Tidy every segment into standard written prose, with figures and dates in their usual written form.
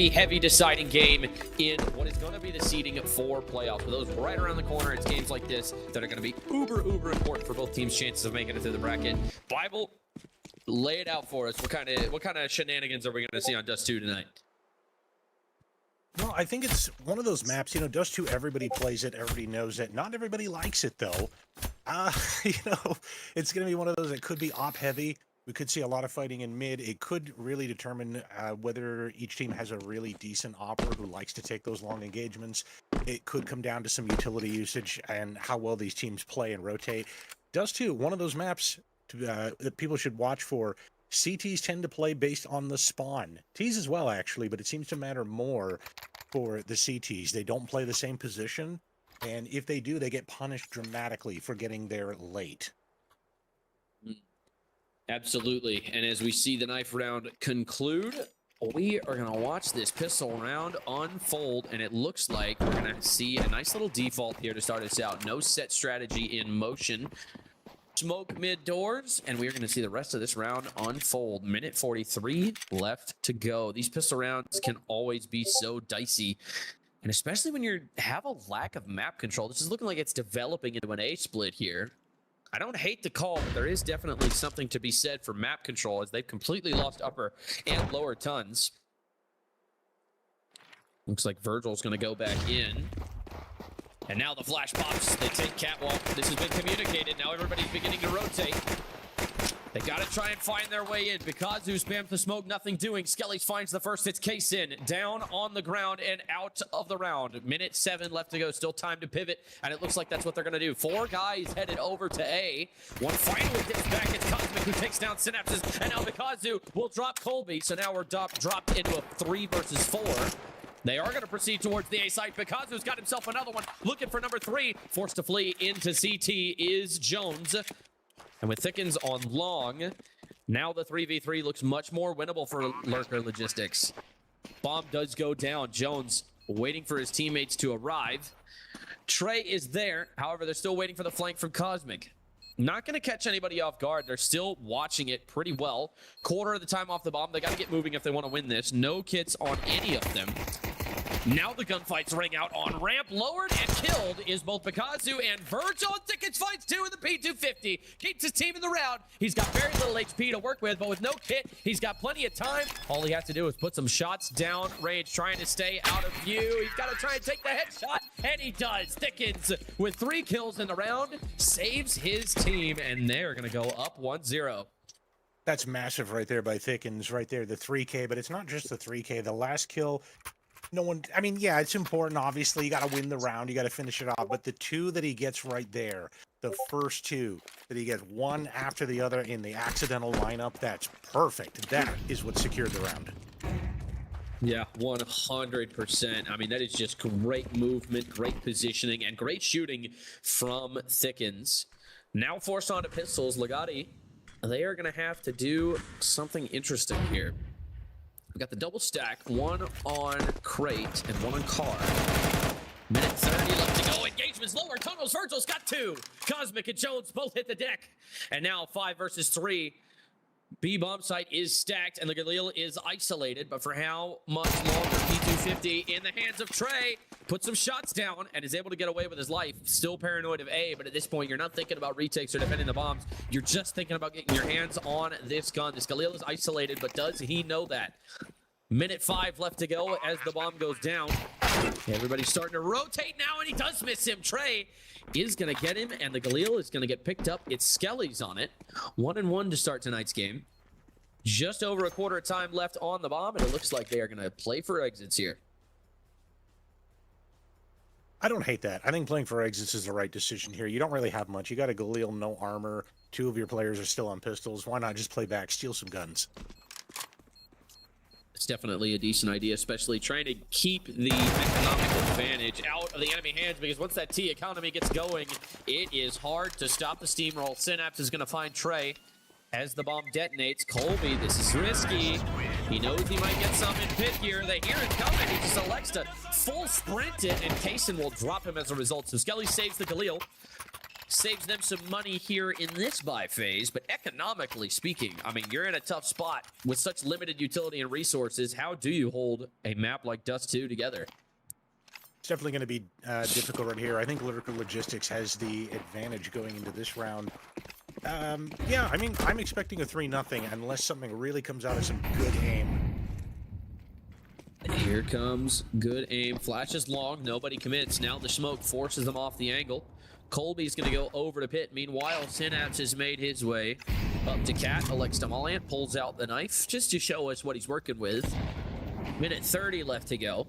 heavy deciding game in what is going to be the seeding for playoffs. For those right around the corner, it's games like this that are going to be uber important for both teams' chances of making it through the bracket. Bible, lay it out for us. What kind of shenanigans are we going to see on Dust 2 tonight? Well, I think it's one of those maps, Dust 2, everybody plays it, everybody knows it. Not everybody likes it, though. It's going to be one of those that could be op heavy. We could see a lot of fighting in mid. It could really determine whether each team has a really decent opper who likes to take those long engagements. It could come down to some utility usage and how well these teams play and rotate. Dust 2, one of those maps that people should watch for. CTs tend to play based on the spawn. Ts as well, actually, but it seems to matter more for the CTs. They don't play the same position, and if they do, they get punished dramatically for getting there late. Absolutely, and as we see the knife round conclude, we are going to watch this pistol round unfold, and it looks like we're going to see a nice little default here to start us out. No set strategy in motion. Smoke mid doors, and we're going to see the rest of this round unfold. Minute 43 left to go. These pistol rounds can always be so dicey, and especially when you have a lack of map control. This is looking like it's developing into an A split here. I don't hate the call, but there is definitely something to be said for map control as they've completely lost upper and lower tons. Looks like Virgil's going to go back in. And now the flash pops. They take catwalk. This has been communicated. Now everybody's beginning to rotate. They got to try and find their way in. Pikazu spams the smoke, nothing doing. Skelly finds the first hits. Case in, down on the ground and out of the round. Minute 7 left to go. Still time to pivot, and it looks like that's what they're going to do. 4 guys headed over to A. One finally gets back. It's Cosmic who takes down Synapses, and now Pikazu will drop Colby. So now we're dropped into a 3 versus 4. They are going to proceed towards the A site. Pikazu's got himself another one. Looking for number 3. Forced to flee into CT is Jones. And with Thickens on long, now the 3v3 looks much more winnable for Lurker Logistics. Bomb does go down. Jones waiting for his teammates to arrive. Trey is there. However, they're still waiting for the flank from Cosmic. Not going to catch anybody off guard. They're still watching it pretty well. Quarter of the time off the bomb. They got to get moving if they want to win this. No kits on any of them. Now the gunfights ring out on ramp. Lowered and killed is both Pikazu and Virgil. Thickens finds 2 in the P250. Keeps his team in the round. He's got very little HP to work with, but with no kit, he's got plenty of time. All he has to do is put some shots down range, trying to stay out of view. He's got to try and take the headshot, and he does. Thickens with 3 kills in the round, saves his team, and they're going to go up 1-0. That's massive right there by Thickens, right there, the 3K, but it's not just the 3K. The last kill... yeah, it's important. Obviously, you got to win the round. You got to finish it off. But the 2 that he gets right there, the first 2 that he gets one after the other in the accidental lineup, that's perfect. That is what secured the round. Yeah, 100%. That is just great movement, great positioning, and great shooting from Thickens. Now forced onto pistols, Legati, they are going to have to do something interesting here. We got the double stack, 1 on Crate and 1 on Car. Minute 30 left to go. Engagement's lower. Tunnels. Virgil's got 2. Cosmic and Jones both hit the deck. And now 5 versus 3. B bomb site is stacked and the Galil is isolated, but for how much longer? P250 in the hands of Trey, puts some shots down and is able to get away with his life. Still paranoid of A, but at this point you're not thinking about retakes or defending the bombs. You're just thinking about getting your hands on this gun. This Galil is isolated, but does he know that? Minute 5 left to go as the bomb goes down. Everybody's starting to rotate now, and he does miss him. Trey is going to get him, and the Galil is going to get picked up. It's Skelly's on it. 1-1 to start tonight's game. Just over a quarter of time left on the bomb, and it looks like they are going to play for exits here. I don't hate that. I think playing for exits is the right decision here. You don't really have much. You got a Galil, no armor. 2 of your players are still on pistols. Why not just play back, steal some guns? It's definitely a decent idea, especially trying to keep the economic advantage out of the enemy hands, because once that T economy gets going, it is hard to stop the steamroll. Synapse is going to find Trey as the bomb detonates. Colby, this is risky. He knows he might get some in pit here. They hear it coming. He just elects to full sprint it, and Kaysen will drop him as a result. So Skelly saves the Galil. saves them some money here in this buy phase, but economically speaking, I mean, you're in a tough spot with such limited utility and resources. How do you hold a map like Dust 2 together? It's definitely going to be difficult right here. I think Lyrical Logistics has the advantage going into this round. Yeah, I mean, I'm expecting a 3-0 unless something really comes out of some good aim. Here comes good aim. Flashes long. Nobody commits. Now the smoke forces them off the angle. Colby's going to go over to pit. Meanwhile, Synapse has made his way up to Cat. Elects Demoliant pulls out the knife just to show us what he's working with. Minute 30 left to go.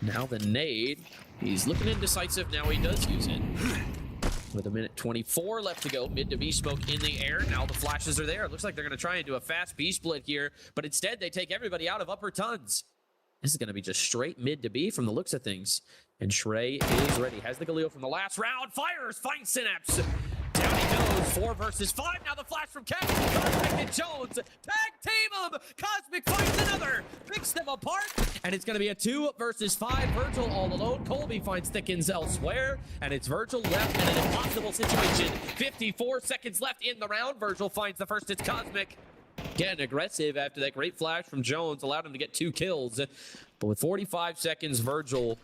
Now the nade. He's looking indecisive. Now he does use it. With a minute 24 left to go. Mid to B smoke in the air. Now the flashes are there. It looks like they're going to try and do a fast B split here. But instead, they take everybody out of upper tons. This is going to be just straight mid to B from the looks of things. And Shrey is ready. Has the Galil from the last round. Fires. Finds Synapse. Down he goes. 4 versus 5. Now the flash from Cat. Cosmic and Jones. Tag team him. Cosmic finds another. Picks them apart. And it's going to be a 2 versus 5. Virgil all alone. Colby finds Thickens elsewhere. And it's Virgil left in an impossible situation. 54 seconds left in the round. Virgil finds the first. It's Cosmic. Getting aggressive after that great flash from Jones. Allowed him to get 2 kills. But with 45 seconds, Virgil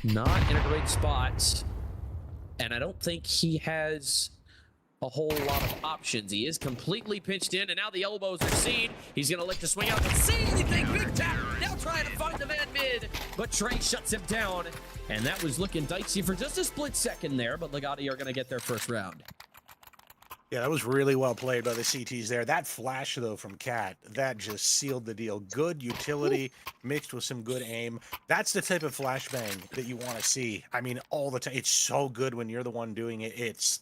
not in a great spot. And I don't think he has a whole lot of options. He is completely pinched in, and now the elbows are seen. He's going to look to swing out. Don't see anything. Big tap. Now trying to find the man mid, but Trey shuts him down. And that was looking dicey for just a split second there, but Legati are going to get their first round. Yeah, that was really well played by the CTs there. That flash, though, from Cat, that just sealed the deal. Good utility mixed with some good aim. That's the type of flashbang that you want to see. I mean, all the time. It's so good when you're the one doing it. It's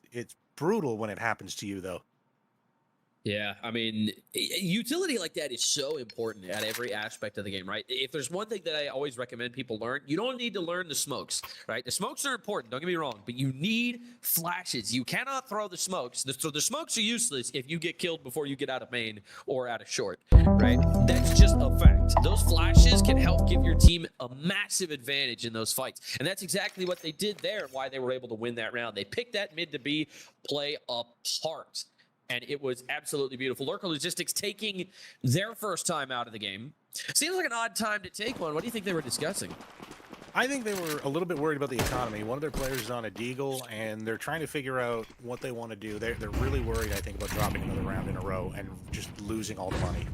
brutal when it happens to you, though. Yeah, I mean, utility like that is so important at every aspect of the game, right? If there's one thing that I always recommend people learn, you don't need to learn the smokes, right? The smokes are important, don't get me wrong, but you need flashes. You cannot throw the smokes. So the smokes are useless if you get killed before you get out of main or out of short, right? That's just a fact. Those flashes can help give your team a massive advantage in those fights. And that's exactly what they did there and why they were able to win that round. They picked that mid to B play apart. And it was absolutely beautiful. Lyrical Logistics taking their first time out of the game. Seems like an odd time to take one. What do you think they were discussing? I think they were a little bit worried about the economy. One of their players is on a deagle, and they're trying to figure out what they want to do. They're really worried, I think, about dropping another round in a row and just losing all the money.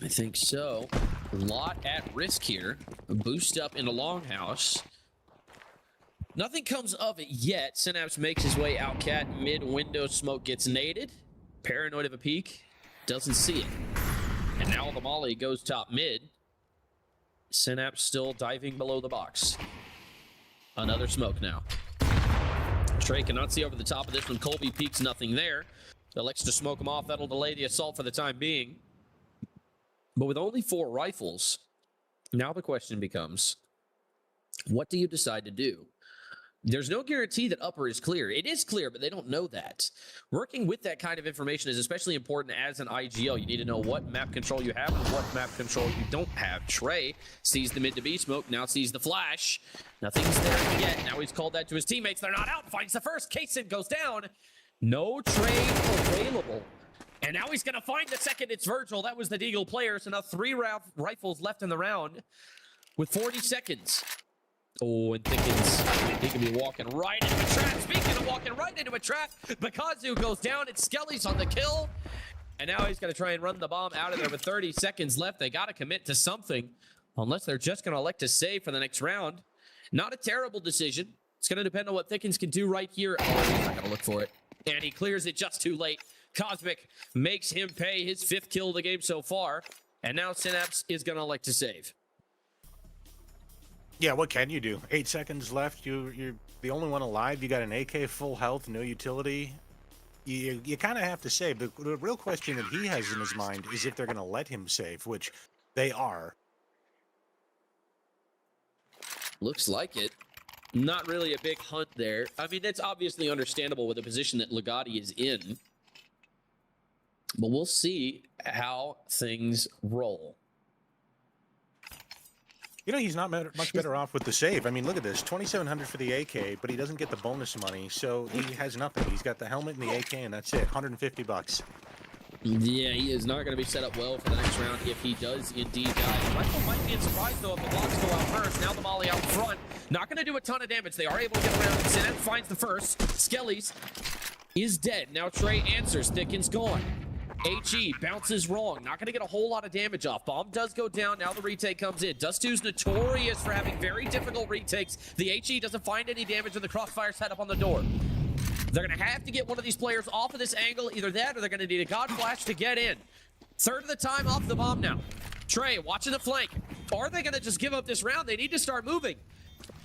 I think so. A lot at risk here. A boost up in the longhouse. Nothing comes of it yet. Synapse makes his way out. Cat mid-window smoke gets naded. Paranoid of a peek. Doesn't see it. And now the molly goes top mid. Synapse still diving below the box. Another smoke now. Trey cannot see over the top of this one. Colby peeks, nothing there. Elects to smoke him off. That'll delay the assault for the time being. But with only 4 rifles, now the question becomes, what do you decide to do? There's no guarantee that upper is clear. It is clear, but they don't know that. Working with that kind of information is especially important as an IGL. You need to know what map control you have and what map control you don't have. Trey sees the mid to B smoke, now sees the flash. Nothing's there yet. Now he's called that to his teammates. They're not out. Finds the first. Kaysen goes down. No trade available. And now he's going to find the second. It's Virgil. That was the Deagle player. So now 3 rifles left in the round with 40 seconds. Oh, and Thickens, he can be walking right into a trap. Speaking of walking right into a trap, Bakazu goes down, and Skelly's on the kill. And now he's going to try and run the bomb out of there with 30 seconds left. They got to commit to something, unless they're just going to elect to save for the next round. Not a terrible decision. It's going to depend on what Thickens can do right here. Oh, he's not going to look for it. And he clears it just too late. Cosmic makes him pay his 5th kill of the game so far. And now Synapse is going to elect to save. Yeah, what can you do? 8 seconds left. You're the only one alive. You got an AK full health, no utility. You kind of have to save. The real question that he has in his mind is if they're going to let him save, which they are. Looks like it. Not really a big hunt there. I mean, that's obviously understandable with the position that Legati is in. But we'll see how things roll. You know, he's not much better off with the save. I mean, look at this. 2,700 for the AK, but he doesn't get the bonus money, so he has nothing. He's got the helmet and the AK, and that's it. 150 bucks. Yeah, he is not going to be set up well for the next round if he does indeed die. Michael might be surprised, though, if the blocks go out first. Now the molly out front. Not going to do a ton of damage. They are able to get around. Synapse finds the first. Skelly's is dead. Now Trey answers. Thickens gone. HE bounces wrong. Not going to get a whole lot of damage off. Bomb does go down. Now the retake comes in. Dust2's notorious for having very difficult retakes. The HE doesn't find any damage with the crossfire set up on the door. They're going to have to get one of these players off of this angle. Either that or they're going to need a God Flash to get in. Third of the time off the bomb now. Trey watching the flank. Are they going to just give up this round? They need to start moving.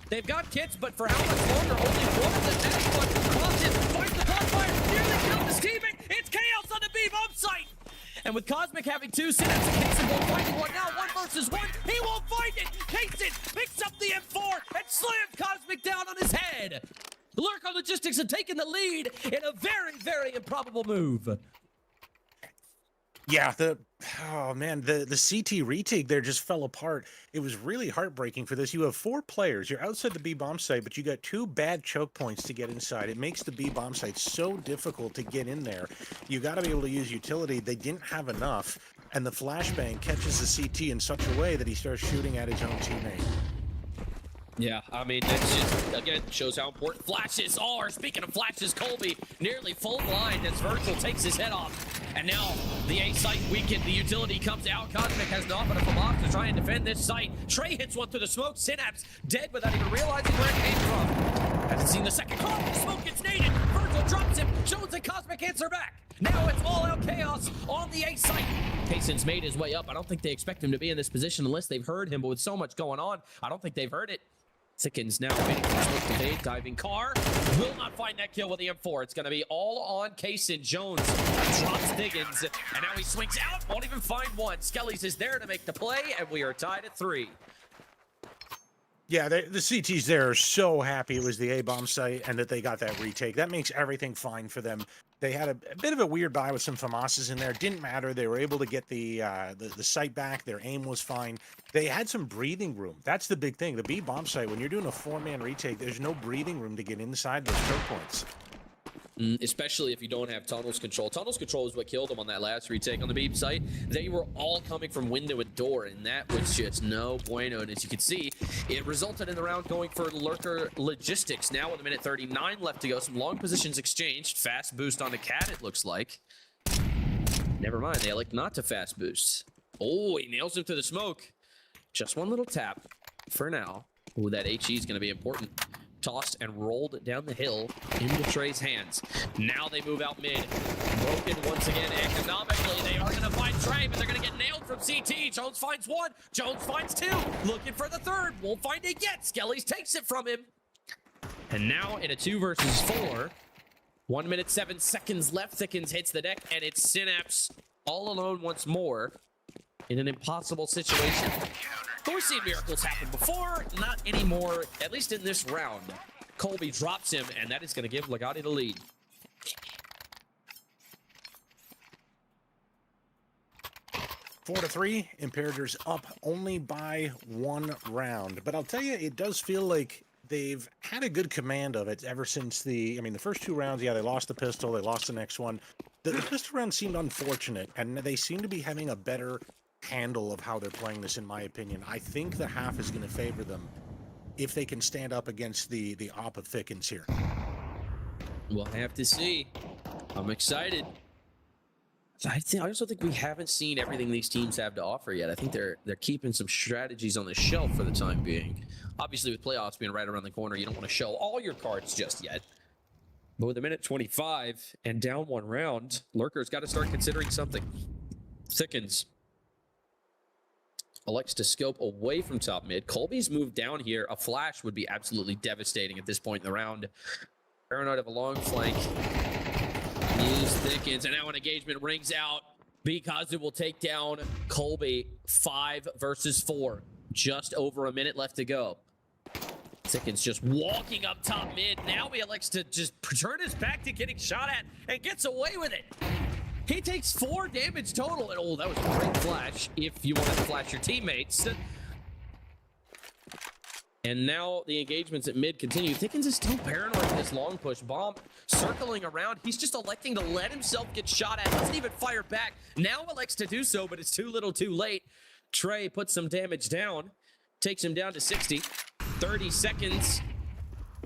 They've got kits, but for how much longer? Only one of the next one crosses. Finds the crossfire. Nearly killed his teammate. It's chaos on the B bomb site. And with Cosmic having two Synapse, Kaysen won't find one now. 1 versus 1. He won't find it. Kaysen picks up the M4 and slams Cosmic down on his head. Lurker Logistics have taken the lead in a very, very improbable move. Yeah, the CT retake there just fell apart. It was really heartbreaking for this. You have 4 players. You're outside the B bomb site, but you got 2 bad choke points to get inside. It makes the B bomb site so difficult to get in there. You got to be able to use utility. They didn't have enough, and the flashbang catches the CT in such a way that he starts shooting at his own teammate. Yeah, I mean, that's just, again, shows how important flashes are. Speaking of flashes, Colby nearly full blind as Virgil takes his head off. And now the A site weakened. The utility comes out. Cosmic has not been enough off to try and defend this site. Trey hits one through the smoke. Synapse dead without even realizing where it came from. Hasn't seen the second call. The smoke gets naded. Virgil drops him. Jones and Cosmic answer back. Now it's all-out chaos on the A site. Kaysen's made his way up. I don't think they expect him to be in this position unless they've heard him. But with so much going on, I don't think they've heard it. Thickens now waiting for smoke to fade. Diving car. Will not find that kill with the M4. It's going to be all on Kaysen. Jones drops Thickens. And now he swings out. Won't even find one. Skelly's is there to make the play. And we are tied at 3. Yeah, the CTs there are so happy it was the A-bomb site and that they got that retake. That makes everything fine for them. They had a bit of a weird buy with some FAMASs in there. Didn't matter. They were able to get the site back. Their aim was fine. They had some breathing room. That's the big thing. The B-bomb site, when you're doing a 4-man retake, there's no breathing room to get inside those choke points. Especially if you don't have tunnels control. Tunnels control is what killed them on that last retake on the beam site. They were all coming from window and door, and that was just no bueno. And as you can see, it resulted in the round going for Lurker Logistics. Now with 1:39 left to go, some long positions exchanged. Fast boost on the Cat, it looks like. Never mind, they elect not to fast boost. Oh, he nails him to the smoke. Just one little tap for now. Oh, that HE is going to be important. Tossed and rolled down the hill into Trey's hands. Now they move out mid. Broken once again economically. They are going to find Trey, but they're going to get nailed from CT. Jones finds 1. Jones finds 2. Looking for the 3rd. Won't find it yet. Skelly's takes it from him. And now in a 2 versus 4. 1 minute, 7 seconds left. Thickens hits the deck, and it's Synapse all alone once more in an impossible situation. We've seen miracles happen before, not anymore, at least in this round. Colby drops him, and that is going to give Legati the lead. Four to 3, Imperators up only by 1 round. But I'll tell you, it does feel like they've had a good command of it ever since the first 2 rounds, yeah, they lost the pistol, they lost the next one. The pistol round seemed unfortunate, and they seem to be having a better handle of how they're playing this, in my opinion. I think the half is going to favor them if they can stand up against the op of Thickens here. We'll have to see. I'm excited. I also think we haven't seen everything these teams have to offer yet. I think they're keeping some strategies on the shelf for the time being. Obviously, with playoffs being right around the corner, you don't want to show all your cards just yet. But with 1:25 and down 1 round, Lurker's got to start considering something. Thickens elects to scope away from top mid. Colby's moved down here. A flash would be absolutely devastating at this point in the round. Paranoid of a long flank. Use Thickens, and now an engagement rings out because it will take down Colby. 5 versus 4. Just over a minute left to go. Thickens just walking up top mid. Now he elects to just turn his back to getting shot at and gets away with it. He takes 4 damage total. And oh, that was a great flash if you wanted to flash your teammates. And now the engagements at mid continue. Thickens is still paranoid in this long push. Bomb circling around. He's just electing to let himself get shot at. Doesn't even fire back. Now elects to do so, but it's too little too late. Trey puts some damage down. Takes him down to 60. 30 seconds.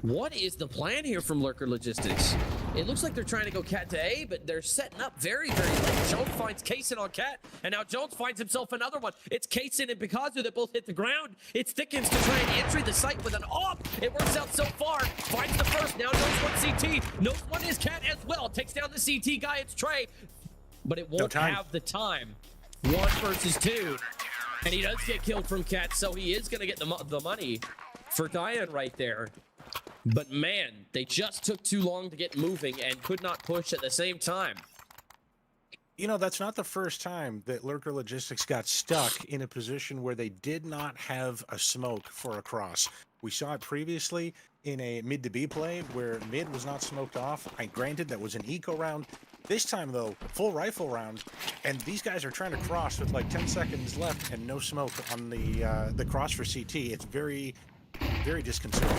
What is the plan here from Lurker Logistics? It looks like they're trying to go Cat to A, but they're setting up very, very late. Jones finds Kaysen on Cat, and now Jones finds himself another one. It's Kaysen and Picasso that both hit the ground. It's Thickens to try and entry the site with an AWP. It works out so far. Finds the first, now knows one CT. Knows one is Cat as well. Takes down the CT guy, it's Trey. But it won't have the time. 1 versus 2. And he does get killed from Cat, so he is going to get the money for Diane right there. But man, they just took too long to get moving and could not push at the same time. You know, that's not the first time that Lurker Logistics got stuck in a position where they did not have a smoke for a cross. We saw it previously in a mid to B play where mid was not smoked off. Granted, that was an eco round. This time, though, full rifle round, and these guys are trying to cross with like 10 seconds left and no smoke on the cross for CT. It's very, very disconcerting.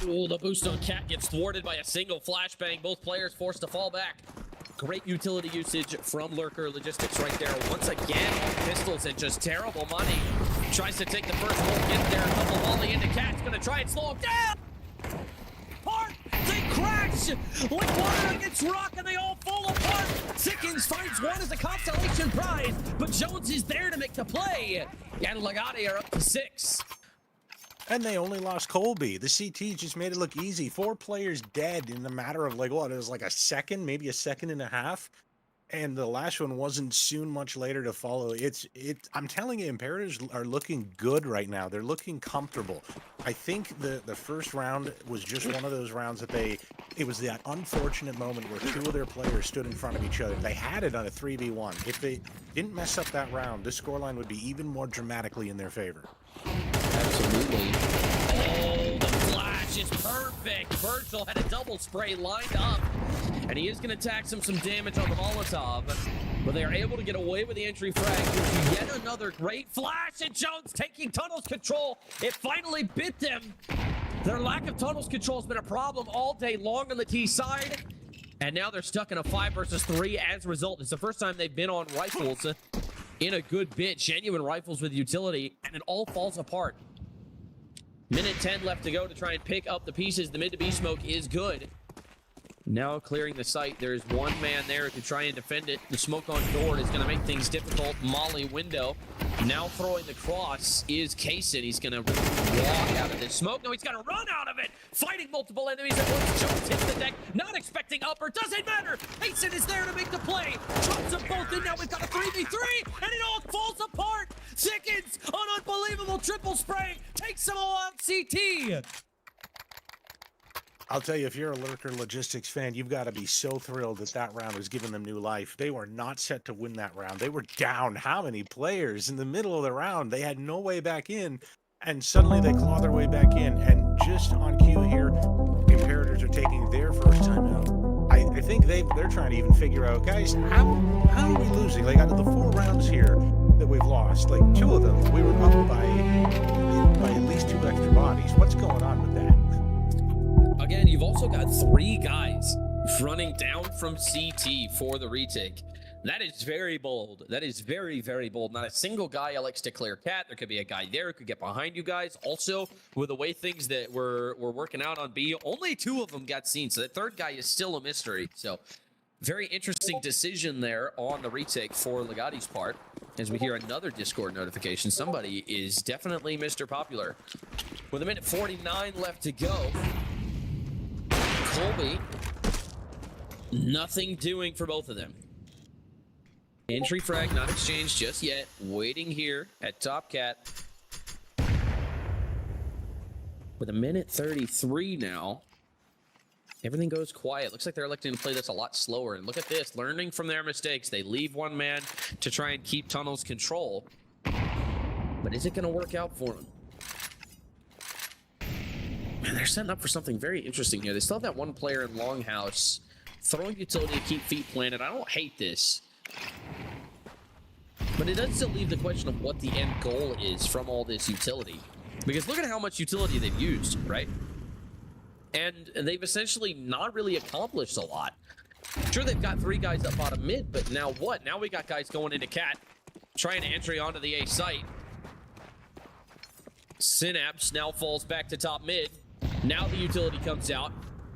Ooh, the boost on Cat gets thwarted by a single flashbang. Both players forced to fall back. Great utility usage from Lurker Logistics right there. Once again, on pistols and just terrible money. Tries to take the first one, get there. A couple volley into Cat's gonna try and slow him down. Apart, they crash like water against rock, and they all fall apart. Sickens finds one as a constellation prize, but Jones is there to make the play. And Legati are up to 6. And they only lost Colby. The CT just made it look easy. 4 players dead in a matter of like, what, it was like a second, maybe a second and a half. And the last one wasn't soon much later to follow. I'm telling you, Imperatives are looking good right now. They're looking comfortable. I think the first round was just one of those rounds that it was that unfortunate moment where 2 of their players stood in front of each other. They had it on a 3v1. If they didn't mess up that round, this scoreline would be even more dramatically in their favor. Absolutely. Oh, the flash is perfect. Virgil had a double spray lined up, and he is going to tax him some damage on the Molotov, but they are able to get away with the entry frag. Yet another great flash, and Jones taking tunnels control. It finally bit them. Their lack of tunnels control has been a problem all day long on the T side, and now they're stuck in a 5 versus 3 as a result. It's the first time they've been on rifles in a good bit. Genuine rifles with utility, and it all falls apart. Minute 10 left to go to try and pick up the pieces. The mid to B smoke is good. Now clearing the site. There's one man there to try and defend it. The smoke on door is going to make things difficult. Molly window. Now throwing the cross is Kaysen. He's going to walk out of this smoke. No, he's got to run out of it. Fighting multiple enemies at once. Jones hits the deck. Not expecting upper. Doesn't matter. Kaysen is there to make the play. Drops them both in. Now we've got a 3v3. And it all falls apart. Sickens on unbelievable triple spray. Takes them all out CT. I'll tell you, if you're a Lurker Logistics fan, you've got to be so thrilled that that round has given them new life. They were not set to win that round. They were down how many players in the middle of the round? They had no way back in, and suddenly they claw their way back in. And just on cue here, Imperators are taking their first time out. I think they're trying to even figure out, guys, how are we losing? Like, out of the 4 rounds here that we've lost, like 2 of them, we were up by at least 2 extra bodies. What's going on with that? Again, you've also got 3 guys running down from CT for the retake. That is very bold. That is very, very bold. Not a single guy elects to clear Cat. There could be a guy there who could get behind you guys. Also, with the way things that were working out on B, only 2 of them got seen. So the 3rd guy is still a mystery. So very interesting decision there on the retake for Legati's part. As we hear another Discord notification, somebody is definitely Mr. Popular. With 1:49 left to go, Colby, nothing doing for both of them. Entry frag not exchanged just yet. Waiting here at Top Cat. With 1:33 now, everything goes quiet. Looks like they're electing to play this a lot slower. And look at this, learning from their mistakes. They leave one man to try and keep tunnels control. But is it going to work out for them? Man, they're setting up for something very interesting here. They still have that one player in Longhouse throwing utility to keep feet planted. I don't hate this. But it does still leave the question of what the end goal is from all this utility. Because look at how much utility they've used, right? And they've essentially not really accomplished a lot. Sure, they've got 3 guys up bottom mid, but now what? Now we got guys going into Cat, trying to entry onto the A site. Synapse now falls back to top mid. Now the utility comes out,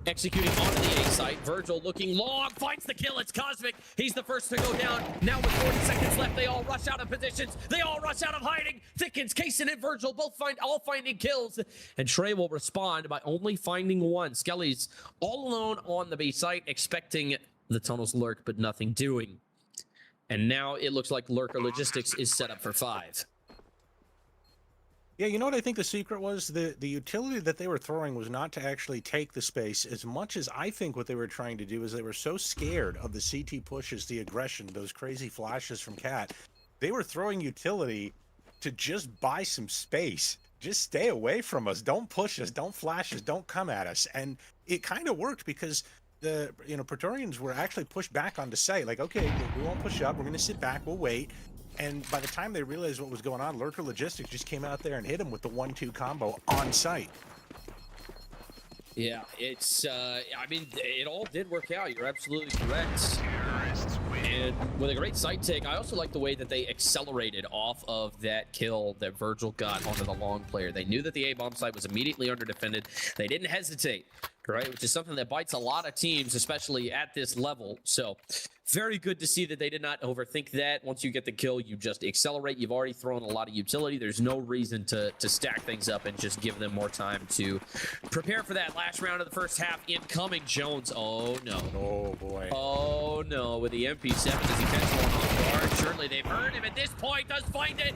executing onto the A site. Virgil looking long, finds the kill. It's Cosmic. He's the first to go down. Now with 40 seconds left, they all rush out of positions. They all rush out of hiding. Thickens, Kaysen and Virgil both finding kills. And Trey will respond by only finding 1. Skelly's all alone on the B site, expecting the tunnels lurk, but nothing doing. And now it looks like Lurker Logistics is set up for 5. Yeah, you know what I think the secret was? The utility that they were throwing was not to actually take the space as much as I think what they were trying to do is they were so scared of the CT pushes, the aggression, those crazy flashes from Cat. They were throwing utility to just buy some space. Just stay away from us. Don't push us. Don't flash us. Don't come at us. And it kind of worked because the Praetorians were actually pushed back onto site. Like, okay, we won't push up. We're going to sit back. We'll wait. And by the time they realized what was going on, Lurker Logistics just came out there and hit him with the 1-2 combo on site. Yeah, it's, I mean, it all did work out. You're absolutely correct. And with a great site take, I also like the way that they accelerated off of that kill that Virgil got onto the long player. They knew that the A-bomb site was immediately under defended. They didn't hesitate, right? Which is something that bites a lot of teams, especially at this level. So very good to see that they did not overthink that. Once you get the kill, you just accelerate. You've already thrown a lot of utility. There's no reason to stack things up and just give them more time to prepare for that last round of the first half. Incoming Jones. Oh, no. Oh, boy. Oh, no. With the MP7, does he catch one off guard? Surely they've earned him at this point. Does find it.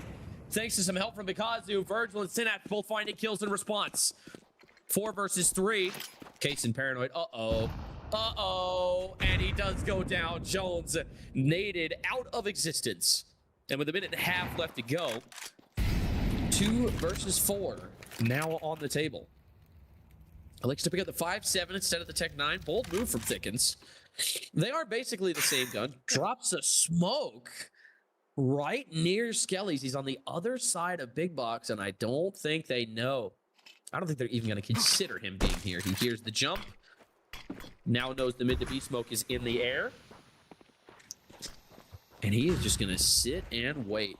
Thanks to some help from Bikazu, Virgil and Synapse both finding kills in response. 4 versus 3. Kaysen paranoid. Uh-oh. Uh-oh. And he does go down. Jones naded out of existence. And with a minute and a half left to go, 2 versus 4 now on the table. Elects to pick up the 5-7 instead of the Tech 9. Bold move from Thickens. They are basically the same gun. Drops a smoke right near Skelly's. He's on the other side of Big Box, and I don't think they know. I don't think they're even going to consider him being here. He hears the jump. Now knows the mid to B smoke is in the air. And he is just going to sit and wait.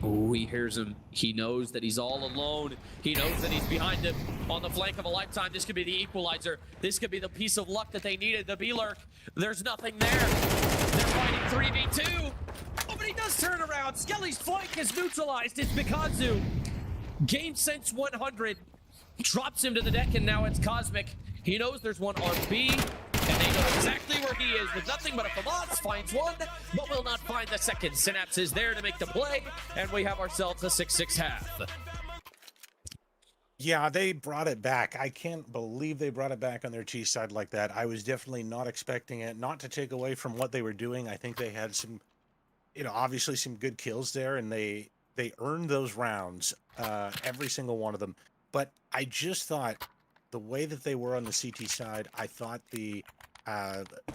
Oh, he hears him. He knows that he's all alone. He knows that he's behind him on the flank of a lifetime. This could be the equalizer. This could be the piece of luck that they needed. The B-lurk. There's nothing there. They're fighting 3v2. Oh, but he does turn around. Skelly's flank is neutralized. It's Bikazu. Game sense 100. Drops him to the deck, and now it's Cosmic. He knows there's one on B, and they know exactly where he is with nothing but a FAMAS. Finds one, but will not find the second. Synapse is there to make the play, and we have ourselves a 6-6 half. Yeah, they brought it back. I can't believe they brought it back on their T side like that. I was definitely not expecting it. Not to take away from what they were doing. I think they had some, obviously some good kills there, and they earned those rounds, every single one of them. But I just thought the way that they were on the CT side, I thought the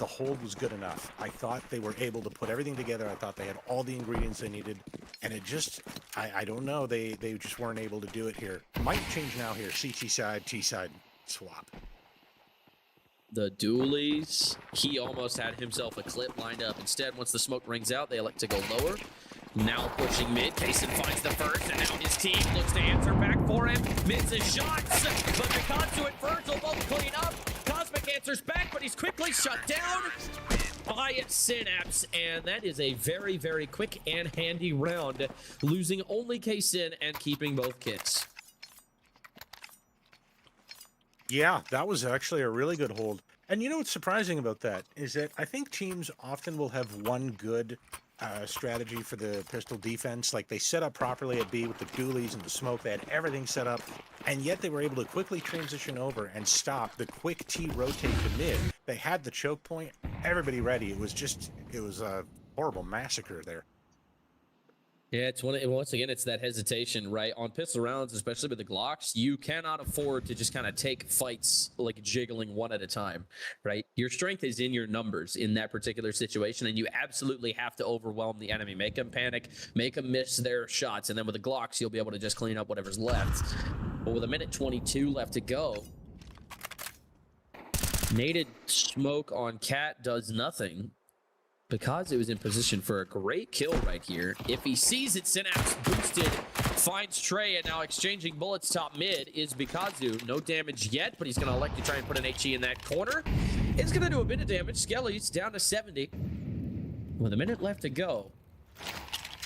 hold was good enough. I thought they were able to put everything together. I thought they had all the ingredients they needed, and it just, I don't know, they just weren't able to do it here. Might change now here. CT side, T side, swap. The dualies, he almost had himself a clip lined up. Instead, once the smoke rings out, they elect to go lower. Now pushing mid. Kaysen finds the first, and now his team looks to answer back for him. Misses shots, but Bikazu and Virgil both clean up. Cosmic answers back, but he's quickly shut down by Synapse, and that is a very, very quick and handy round, losing only Kaysen and keeping both kits. Yeah, that was actually a really good hold. And you know what's surprising about that is that I think teams often will have one good strategy for the pistol defense. Like they set up properly at B with the dualies and the smoke. They had everything set up, and yet they were able to quickly transition over and stop the quick T rotate to mid. They had the choke point, everybody ready. It was a horrible massacre there. Yeah, it's once again, it's that hesitation, right? On pistol rounds, especially with the Glocks, you cannot afford to just kind of take fights like jiggling one at a time, right? Your strength is in your numbers in that particular situation, and you absolutely have to overwhelm the enemy. Make them panic, make them miss their shots, and then with the Glocks, you'll be able to just clean up whatever's left. But with a minute 22 left to go, naded smoke on Cat does nothing. Because it was in position for a great kill right here. If he sees it, Synapse boosted, finds Trey, and now exchanging bullets top mid is Bikazu. No damage yet, but he's going to elect to try and put an HE in that corner. It's going to do a bit of damage. Skelly's down to 70. With a minute left to go.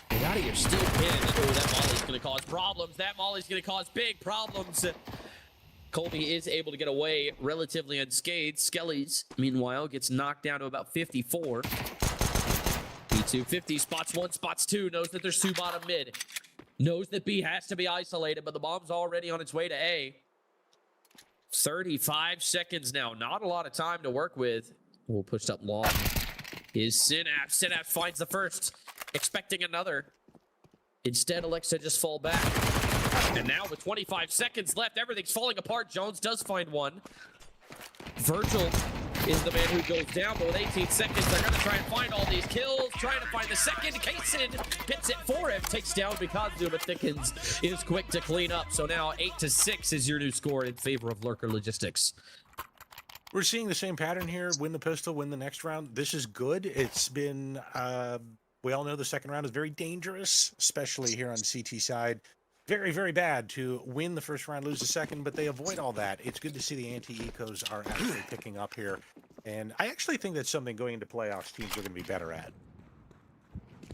Get out of here, still pinned. Oh, that Molly's going to cause problems. That Molly's going to cause big problems. Colby is able to get away relatively unscathed. Skelly's, meanwhile, gets knocked down to about 54. B2, 50, spots one, spots two, knows that there's two bottom mid. Knows that B has to be isolated, but the bomb's already on its way to A. 35 seconds now, not a lot of time to work with. We'll push up long. Is Synapse. Synapse finds the first, expecting another. Instead, elects to just fall back. And now with 25 seconds left, everything's falling apart. Jones does find one. Virgil is the man who goes down, but with 18 seconds, they're going to try and find all these kills, trying to find the second. Kaysen pits it for him, takes down Bikazu, but Thickens is quick to clean up. So now 8-6 is your new score in favor of Lurker Logistics. We're seeing the same pattern here. Win the pistol, win the next round. This is good. It's been, we all know the second round is very dangerous, especially here on CT side. Very, very bad to win the first round, lose the second, but they avoid all that. It's good to see the anti-ecos are actually picking up here. And I actually think that's something going into playoffs teams are going to be better at.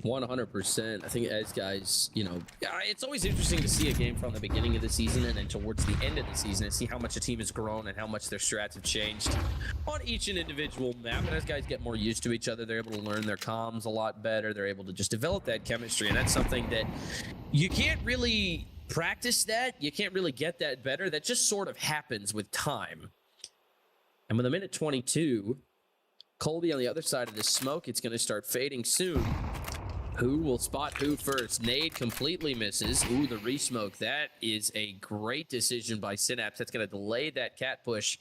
100%. I think as guys, you know, it's always interesting to see a game from the beginning of the season and then towards the end of the season and see how much a team has grown and how much their strats have changed on each and individual map. And as guys get more used to each other, they're able to learn their comms a lot better. They're able to just develop that chemistry. And that's something that you can't really practice that. You can't really get that better. That just sort of happens with time. And with a minute 22, Colby on the other side of this smoke, it's going to start fading soon. Who will spot who first? Nade completely misses. Ooh, the resmoke. That is a great decision by Synapse. That's going to delay that cat push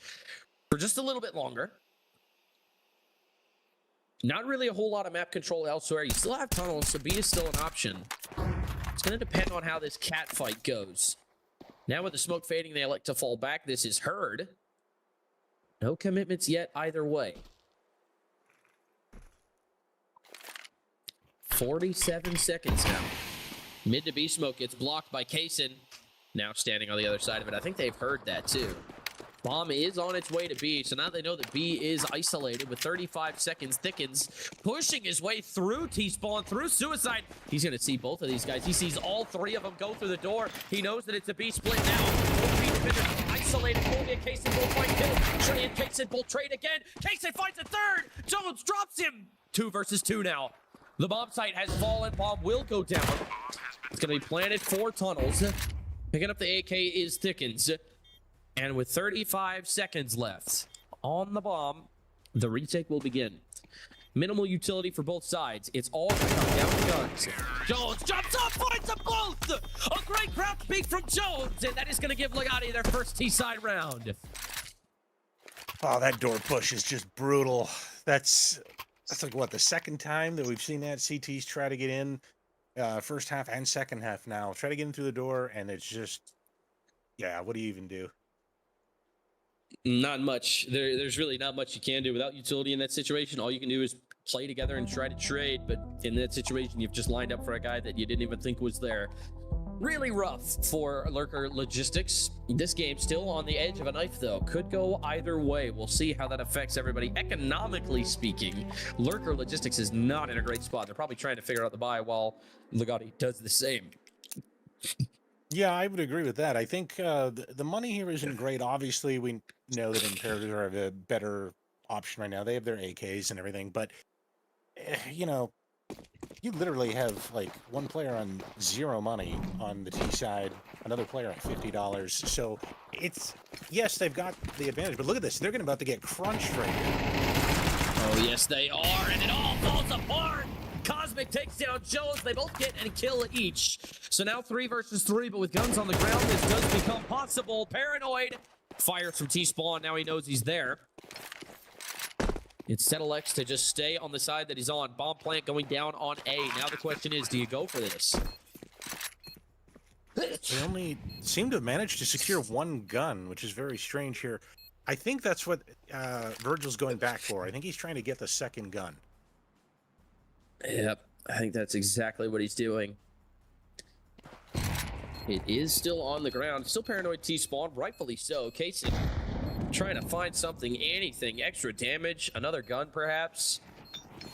for just a little bit longer. Not really a whole lot of map control elsewhere. You still have tunnels, so B is still an option. It's going to depend on how this cat fight goes. Now with the smoke fading, they elect to fall back. This is heard. No commitments yet either way. 47 seconds now. Mid to B smoke gets blocked by Kaysen. Now standing on the other side of it. I think they've heard that too. Bomb is on its way to B, so now they know that B is isolated with 35 seconds. Thickens, pushing his way through T-Spawn, through Suicide. He's going to see both of these guys. He sees all three of them go through the door. He knows that it's a B split now. B defender isolated. Colby and Kaysen both find kill. Trey and Kaysen both trade again. Kaysen finds a third. Jones drops him. 2 versus 2 now. The bomb site has fallen. Bomb will go down. It's going to be planted 4 tunnels. Picking up the AK is Thickens. And with 35 seconds left on the bomb, the retake will begin. Minimal utility for both sides. It's all going to come down to guns. Jones jumps up, finds them both! A great crowd peek from Jones, and that is going to give Legati their first T-side round. Oh, that door push is just brutal. That's like, what, the second time that we've seen that? CTs try to get in first half and second half now. Try to get in through the door, and it's just, yeah, what do you even do? Not much. There's really not much you can do without utility in that situation. All you can do is play together and try to trade, but in that situation, you've just lined up for a guy that you didn't even think was there. Really rough for Lurker Logistics. This game still on the edge of a knife, though. Could go either way. We'll see how that affects everybody. Economically speaking, Lurker Logistics is not in a great spot. They're probably trying to figure out the buy while Legati does the same. Yeah, I would agree with that. I think the money here isn't great. Obviously, we know that Imperatives are a better option right now. They have their AKs and everything, but, you know, you literally have, like, one player on 0 money on the T side, another player on $50. So it's, yes, they've got the advantage, but look at this. They're about to get crunched right here. Oh, yes, they are, and it all falls apart. Cosmo Cosmic takes down Jones. They both get a kill each. So now 3 versus 3, but with guns on the ground, this does become possible. Paranoid fires from T-Spawn. Now he knows he's there. It's Setelex to just stay on the side that he's on. Bomb plant going down on A. Now the question is, do you go for this? They only seem to have managed to secure 1 gun, which is very strange here. I think that's what Virgil's going back for. I think he's trying to get the 2nd gun. Yep, I think that's exactly what he's doing. It is still on the ground. Still Paranoid T-Spawn, rightfully so. Kaysen trying to find something, anything. Extra damage, another gun perhaps.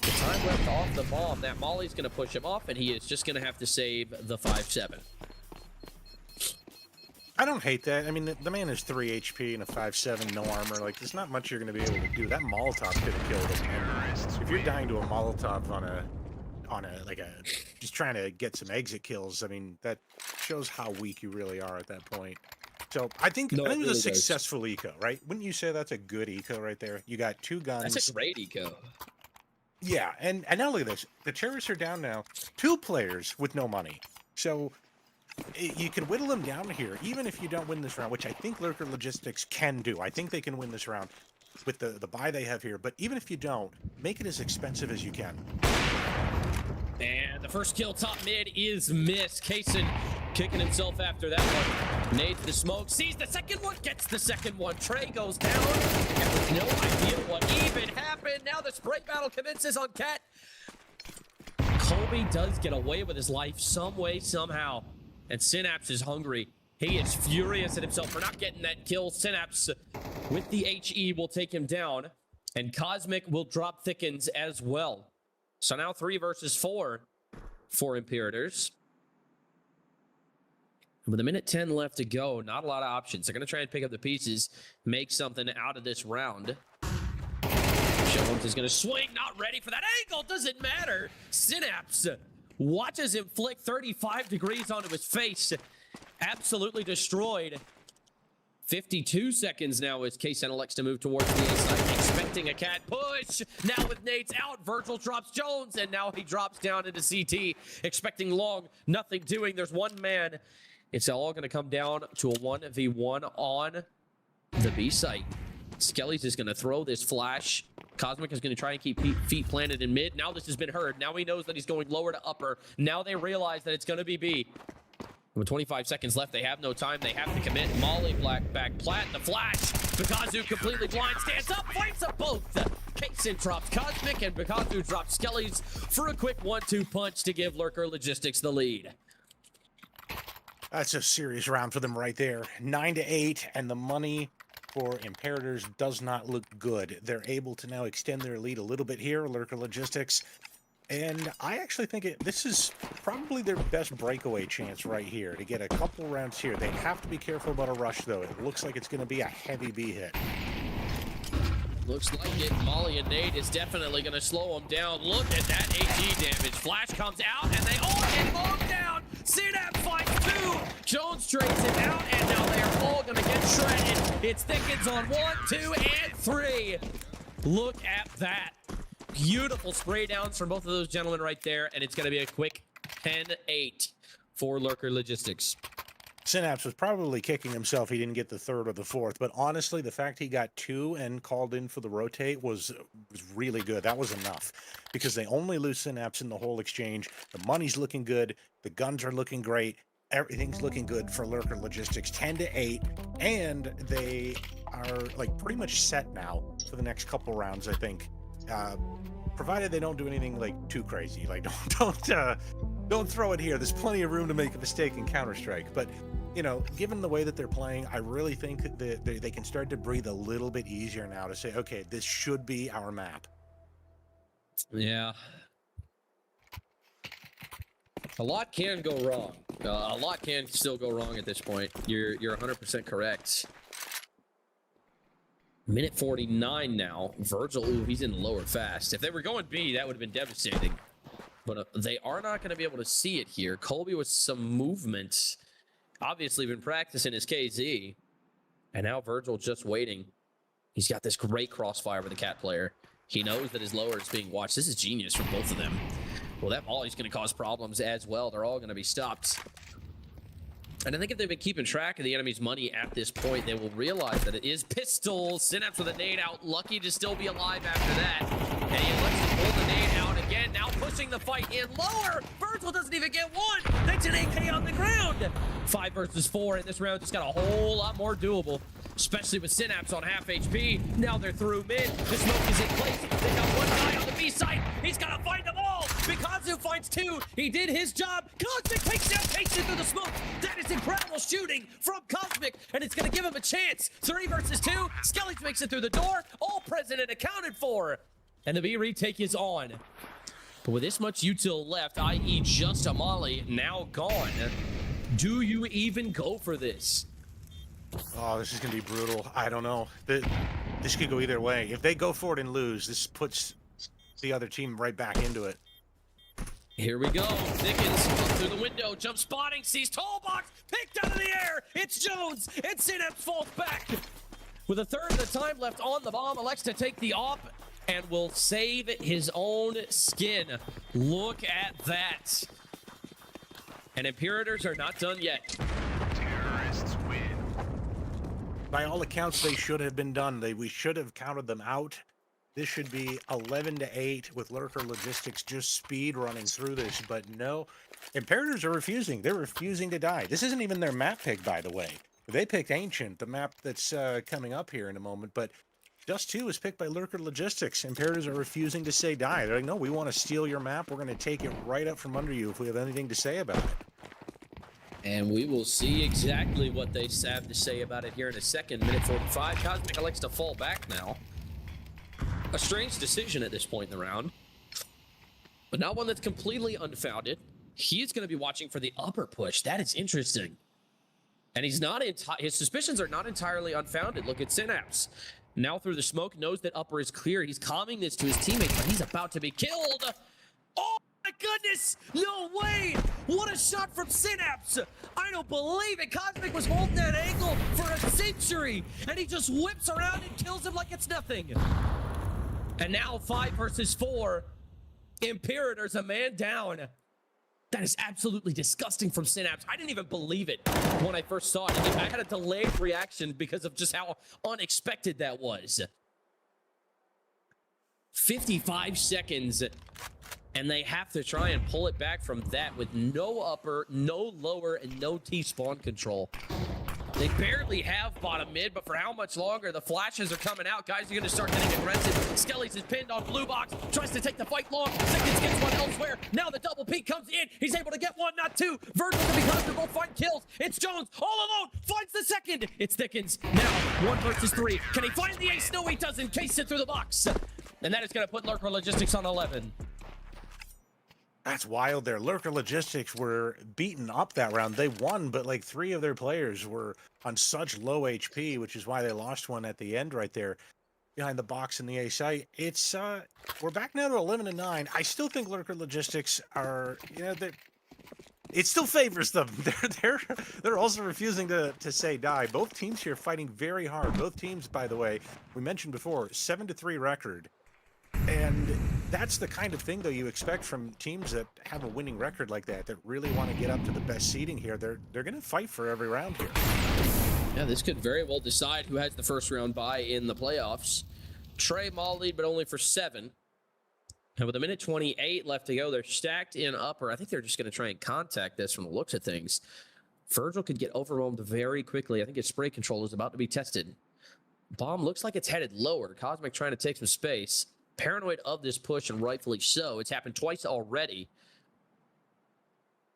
The time left off the bomb. That Molly's going to push him off, and he is just going to have to save the 5-7. I don't hate that. I mean, the man is 3 HP and a 5-7, no armor. Like, there's not much you're going to be able to do. That Molotov could have killed him. And if you're dying to a Molotov on a just trying to get some exit kills, I mean, that shows how weak you really are at that point. So I think it was a successful eco, right? Wouldn't you say that's a good eco right there? You got 2 guns. That's a great eco. Yeah, and now look at this. The terrorists are down now. 2 players with no money. So you can whittle them down here, even if you don't win this round, which I think Lurker Logistics can do. I think they can win this round with the buy they have here. But even if you don't, make it as expensive as you can. And the first kill top mid is missed. Kaysen kicking himself after that one. Nades the smoke, sees the second one, gets the second one. Trey goes down, and with no idea what even happened. Now the spray battle commences on Cat. Colby does get away with his life some way, somehow. And Synapse is hungry. He is furious at himself for not getting that kill. Synapse with the HE will take him down. And Cosmic will drop Thickens as well. So now 3 versus 4 for Imperators. With a minute 10 left to go, not a lot of options. They're going to try and pick up the pieces, make something out of this round. Jones is going to swing, not ready for that angle. Doesn't matter. Synapse watches him flick 35 degrees onto his face. Absolutely destroyed. 52 seconds now as Kaysen elects to move towards the A side, expecting a Cat push. Now with nades out, Virgil drops Jones, and now he drops down into CT, expecting long, nothing doing. There's 1 man. It's all going to come down to a 1v1 on the B site. Skelly's is going to throw this flash. Cosmic is going to try and keep feet planted in mid. Now this has been heard. Now he knows that he's going lower to upper. Now they realize that it's going to be B. With 25 seconds left, they have no time. They have to commit. Molly back plat, the flash. Bakazu completely blind, stands up, fights up both. Kaysen drops Cosmic, and Bakazu drops Skelly's for a quick 1-2 punch to give Lurker Logistics the lead. That's a serious round for them right there. 9-8, and the money for Imperators does not look good. They're able to now extend their lead a little bit here, Lurker Logistics. And I actually think this is probably their best breakaway chance right here to get a couple rounds here. They have to be careful about a rush, though. It looks like it's going to be a heavy B hit. Looks like it. Molly and Nate is definitely going to slow him down. Look at that AG damage. Flash comes out, and they all get bogged down. Synapse fights 2. Jones trades it out, and now they are all going to get shredded. It's Thickens on 1, 2, and 3. Look at that. Beautiful spray downs from both of those gentlemen right there, and it's going to be a quick 10-8 for Lurker Logistics. Synapse was probably kicking himself he didn't get the 3rd or the 4th, but honestly, the fact he got 2 and called in for the rotate was really good. That was enough, because they only lose Synapse in the whole exchange. The money's looking good. The guns are looking great. Everything's looking good for Lurker Logistics. 10-8, and they are like pretty much set now for the next couple rounds, I think. Provided they don't do anything like too crazy. Like don't throw it here. There's plenty of room to make a mistake in Counter-Strike. But you know, given the way that they're playing, I really think that they can start to breathe a little bit easier now to say, okay, this should be our map. Yeah. A lot can go wrong. A lot can still go wrong at this point. You're 100% correct. Minute 49 now. Virgil, ooh, he's in lower fast. If they were going B, that would have been devastating. But they are not going to be able to see it here. Colby with some movement. Obviously been practicing his KZ. And now Virgil just waiting. He's got this great crossfire with the Cat player. He knows that his lower is being watched. This is genius from both of them. Well, that volley's going to cause problems as well. They're all going to be stopped. And I think if they've been keeping track of the enemy's money at this point, they will realize that it is pistol. Synapse with a nade out. Lucky to still be alive after that. And he lets him pull the nade out again. Now pushing the fight in lower. Virgil doesn't even get one. That's an AK on the ground. 5 versus 4. And this round just got a whole lot more doable. Especially with Synapse on half HP. Now they're through mid. The smoke is in place. They got one guy on the B side. He's got to find them all. Bikazu finds 2. He did his job. Cosmic takes down Casey through the smoke. That is incredible shooting from Cosmic. And it's going to give him a chance. 3 versus 2. Skellies makes it through the door. All present and accounted for. And the B retake is on. But with this much util left, i.e. just a molly, now gone, do you even go for this? Oh, this is going to be brutal. I don't know. This could go either way. If they go for it and lose, this puts the other team right back into it. Here we go. Dickens through the window, jump spotting, sees tall box, picked out of the air. It's Jones, and Synapse falls back. With a third of the time left on the bomb, elects to take the op and will save his own skin. Look at that. And Imperators are not done yet. Terrorists win. By all accounts, they should have been done. We should have counted them out. This should be 11-8 with Lurker Logistics just speed running through this, but no. Imperators are refusing. They're refusing to die. This isn't even their map pick, by the way. They picked Ancient, the map that's coming up here in a moment, but Just 2 is picked by Lurker Logistics. Imperators are refusing to say die. They're like, no, we want to steal your map. We're going to take it right up from under you if we have anything to say about it. And we will see exactly what they have to say about it here in a second. Minute 45. Cosmic elects to fall back now. A strange decision at this point in the round, but not one that's completely unfounded. He's going to be watching for the upper push. That is interesting. And he's not his suspicions are not entirely unfounded. Look at Synapse. Now through the smoke, knows that upper is clear. He's calming this to his teammates, but he's about to be killed. Oh my goodness! No way! What a shot from Synapse! I don't believe it. Cosmic was holding that angle for a century, and he just whips around and kills him like it's nothing. And now 5 versus 4. Imperators a man down. That is absolutely disgusting from Synapse. I didn't even believe it when I first saw it. I had a delayed reaction because of just how unexpected that was. 55 seconds, and they have to try and pull it back from that with no upper, no lower, and no T-spawn control. They barely have bottom mid, but for how much longer? The flashes are coming out. Guys are going to start getting aggressive. Skellies is pinned on blue box. Tries to take the fight long. Thickens gets one elsewhere. Now the double peek comes in. He's able to get one, not 2. Virgil and Bikazu both find kills. It's Jones all alone. Finds the second. It's Thickens. Now 1 versus 3. Can he find the ace? No, he doesn't. Case it through the box. And that is going to put Lurker Logistics on 11. That's wild there. Lurker Logistics were beaten up that round. They won, but like 3 of their players were on such low HP, which is why they lost one at the end right there behind the box in the A site. It's we're back now to 11-9. I still think Lurker Logistics are, you know, it still favors them. They're also refusing to say die. Both teams here fighting very hard. Both teams, by the way, we mentioned before, 7-3 record. And that's the kind of thing, though, you expect from teams that have a winning record like that really want to get up to the best seeding here. They're going to fight for every round here. Yeah, this could very well decide who has the first round bye in the playoffs. Trey Mall lead, but only for 7. And with a minute 28 left to go, they're stacked in upper. I think they're just going to try and contact this from the looks of things. Virgil could get overwhelmed very quickly. I think his spray control is about to be tested. Bomb looks like it's headed lower. Cosmic trying to take some space. Paranoid of this push, and rightfully so. It's happened twice already.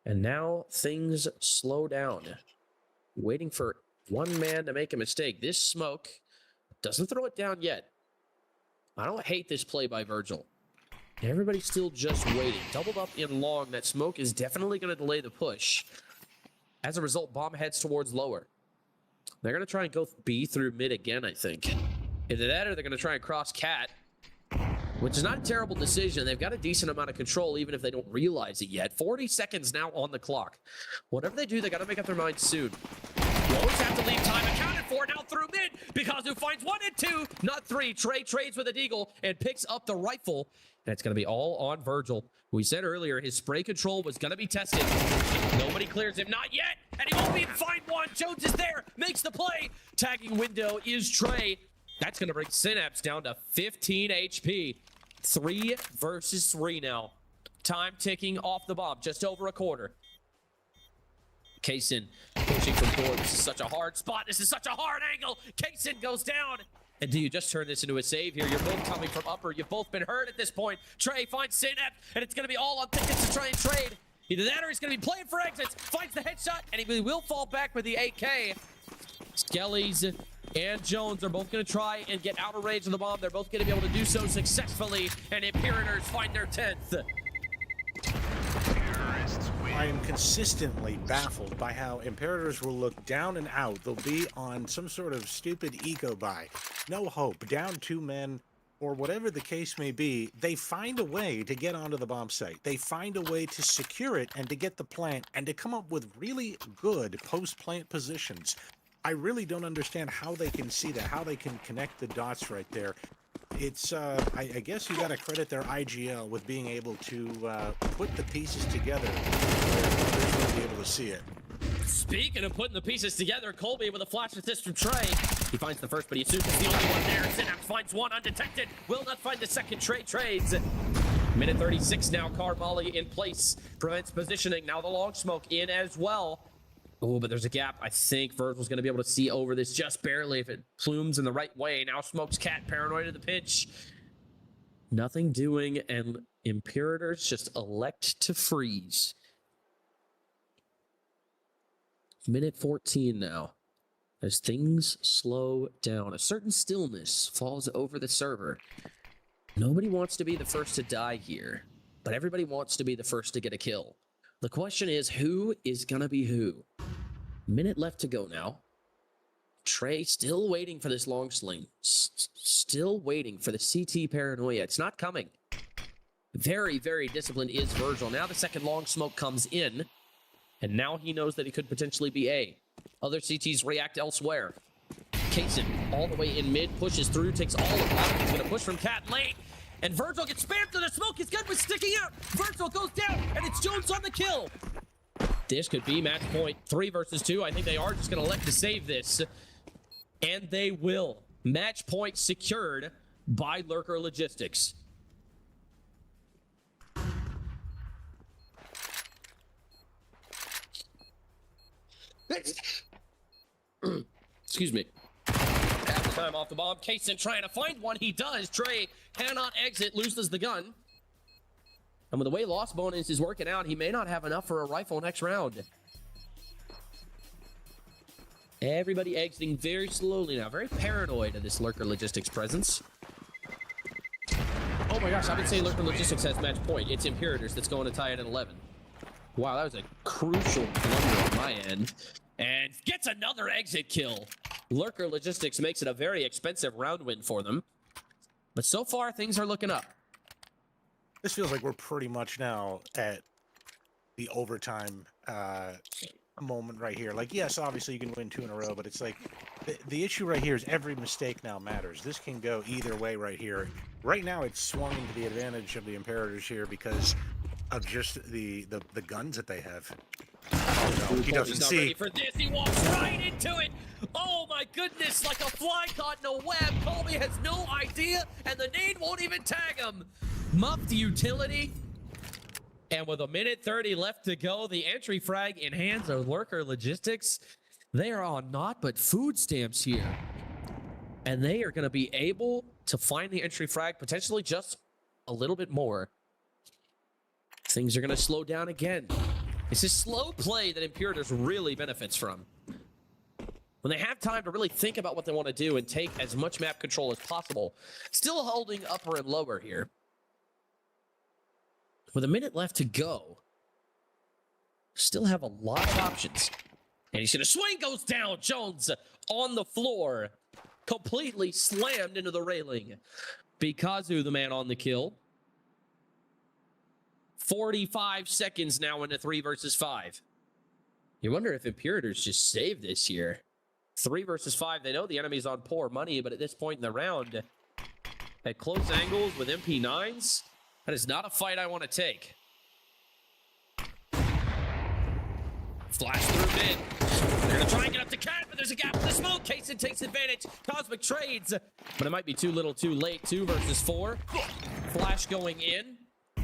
And now things slow down. Waiting for one man to make a mistake. This smoke doesn't throw it down yet. I don't hate this play by Virgil. Everybody's still just waiting. Doubled up in long. That smoke is definitely going to delay the push. As a result, bomb heads towards lower. They're going to try and go B through mid again, I think. Either that or they're going to try and cross cat, which is not a terrible decision. They've got a decent amount of control, even if they don't realize it yet. 40 seconds now on the clock. Whatever they do, they got to make up their minds soon. You always have to leave time accounted for. Now through mid. Pikazu finds 1 and 2, not 3. Trey trades with a deagle and picks up the rifle. That's going to be all on Virgil. We said earlier his spray control was going to be tested. Nobody clears him. Not yet. And he won't even find one. Jones is there. Makes the play. Tagging window is Trey. That's going to bring Synapse down to 15 HP. 3 versus 3 now. Time ticking off the bomb. Just over a quarter. Kaysen pushing from forward. This is such a hard spot. This is such a hard angle. Kaysen goes down. And do you just turn this into a save here? You're both coming from upper. You've both been hurt at this point. Trey finds Synapse, and it's going to be all on tickets to try and trade. Either that or he's going to be playing for exits. Finds the headshot, and he will fall back with the AK. Skellies and Jones are both going to try and get out of range of the bomb. They're both going to be able to do so successfully, and Imperators find their 10th. I am consistently baffled by how Imperators will look down and out. They'll be on some sort of stupid eco-buy. No hope. Down 2 men, or whatever the case may be. They find a way to get onto the bomb site. They find a way to secure it and to get the plant and to come up with really good post-plant positions. I really don't understand how they can see that, how they can connect the dots right there. It's, I guess you got to credit their IGL with being able to put the pieces together where they'll be able to see it. Speaking of putting the pieces together, Colby with a flash assist from Trey. He finds the first, but he assumes it's the only one there. Synapse finds one undetected. Will not find the second. Trey trades. Minute 36 now. Carbali in place. Prevents positioning. Now the long smoke in as well. Oh, but there's a gap. I think Virgil's going to be able to see over this just barely if it plumes in the right way. Now Smokes Cat paranoid at the pinch. Nothing doing, and Imperators just elect to freeze. Minute 14 now. As things slow down, a certain stillness falls over the server. Nobody wants to be the first to die here, but everybody wants to be the first to get a kill. The question is, who is gonna be who? Minute left to go now. Trey still waiting for this long sling. Still waiting for the CT paranoia. It's not coming. Very, very disciplined is Virgil. Now the second long smoke comes in, and now he knows that he could potentially be A. Other CTs react elsewhere. Kaysen all the way in mid, pushes through, takes all of them. He's gonna push from Cat late. And Virgil gets spammed to the smoke. His gun was sticking out. Virgil goes down, and it's Jones on the kill. This could be match point 3 versus 2. I think they are just going to elect to save this. And they will. Match point secured by Lurker Logistics. Excuse me. Half the time off the bomb. Kaysen trying to find one. He does. Trey cannot exit. Loses the gun. And with the way loss bonus is working out, he may not have enough for a rifle next round. Everybody exiting very slowly now. Very paranoid of this Lurker Logistics presence. Oh my gosh, I've been saying Lurker Logistics has match point. It's Imperators that's going to tie it at 11. Wow, that was a crucial blunder on my end. And gets another exit kill. Lurker Logistics makes it a very expensive round win for them. But so far, things are looking up. This feels like we're pretty much now at the overtime moment right here. Like, yes, obviously you can win 2 in a row, but it's like the issue right here is every mistake now matters. This can go either way right here. Right now, it's swung into the advantage of the Imperators here because of just the guns that they have. Oh no, he doesn't see. Ready for this. He walks right into it. Oh my goodness, like a fly caught in a web. Colby has no idea, and the nade won't even tag him. Muffed utility. And with a minute 30 left to go, the entry frag in hands of Lurker Logistics. They are on naught but food stamps here. And they are going to be able to find the entry frag potentially just a little bit more. Things are going to slow down again. It's this slow play that Imperators really benefits from. When they have time to really think about what they want to do and take as much map control as possible. Still holding upper and lower here. With a minute left to go. Still have a lot of options. And he's going to swing, goes down. Jones on the floor. Completely slammed into the railing. Pikazu, the man on the kill. 45 seconds now into 3 versus 5. You wonder if Imperators just save this here. 3 versus 5. They know the enemy's on poor money, but at this point in the round, at close angles with MP9s, that is not a fight I want to take. Flash through mid. They're going to try and get up to Cat, but there's a gap in the smoke. Kaysen takes advantage. Cosmic trades, but it might be too little too late. 2 versus 4. Flash going in.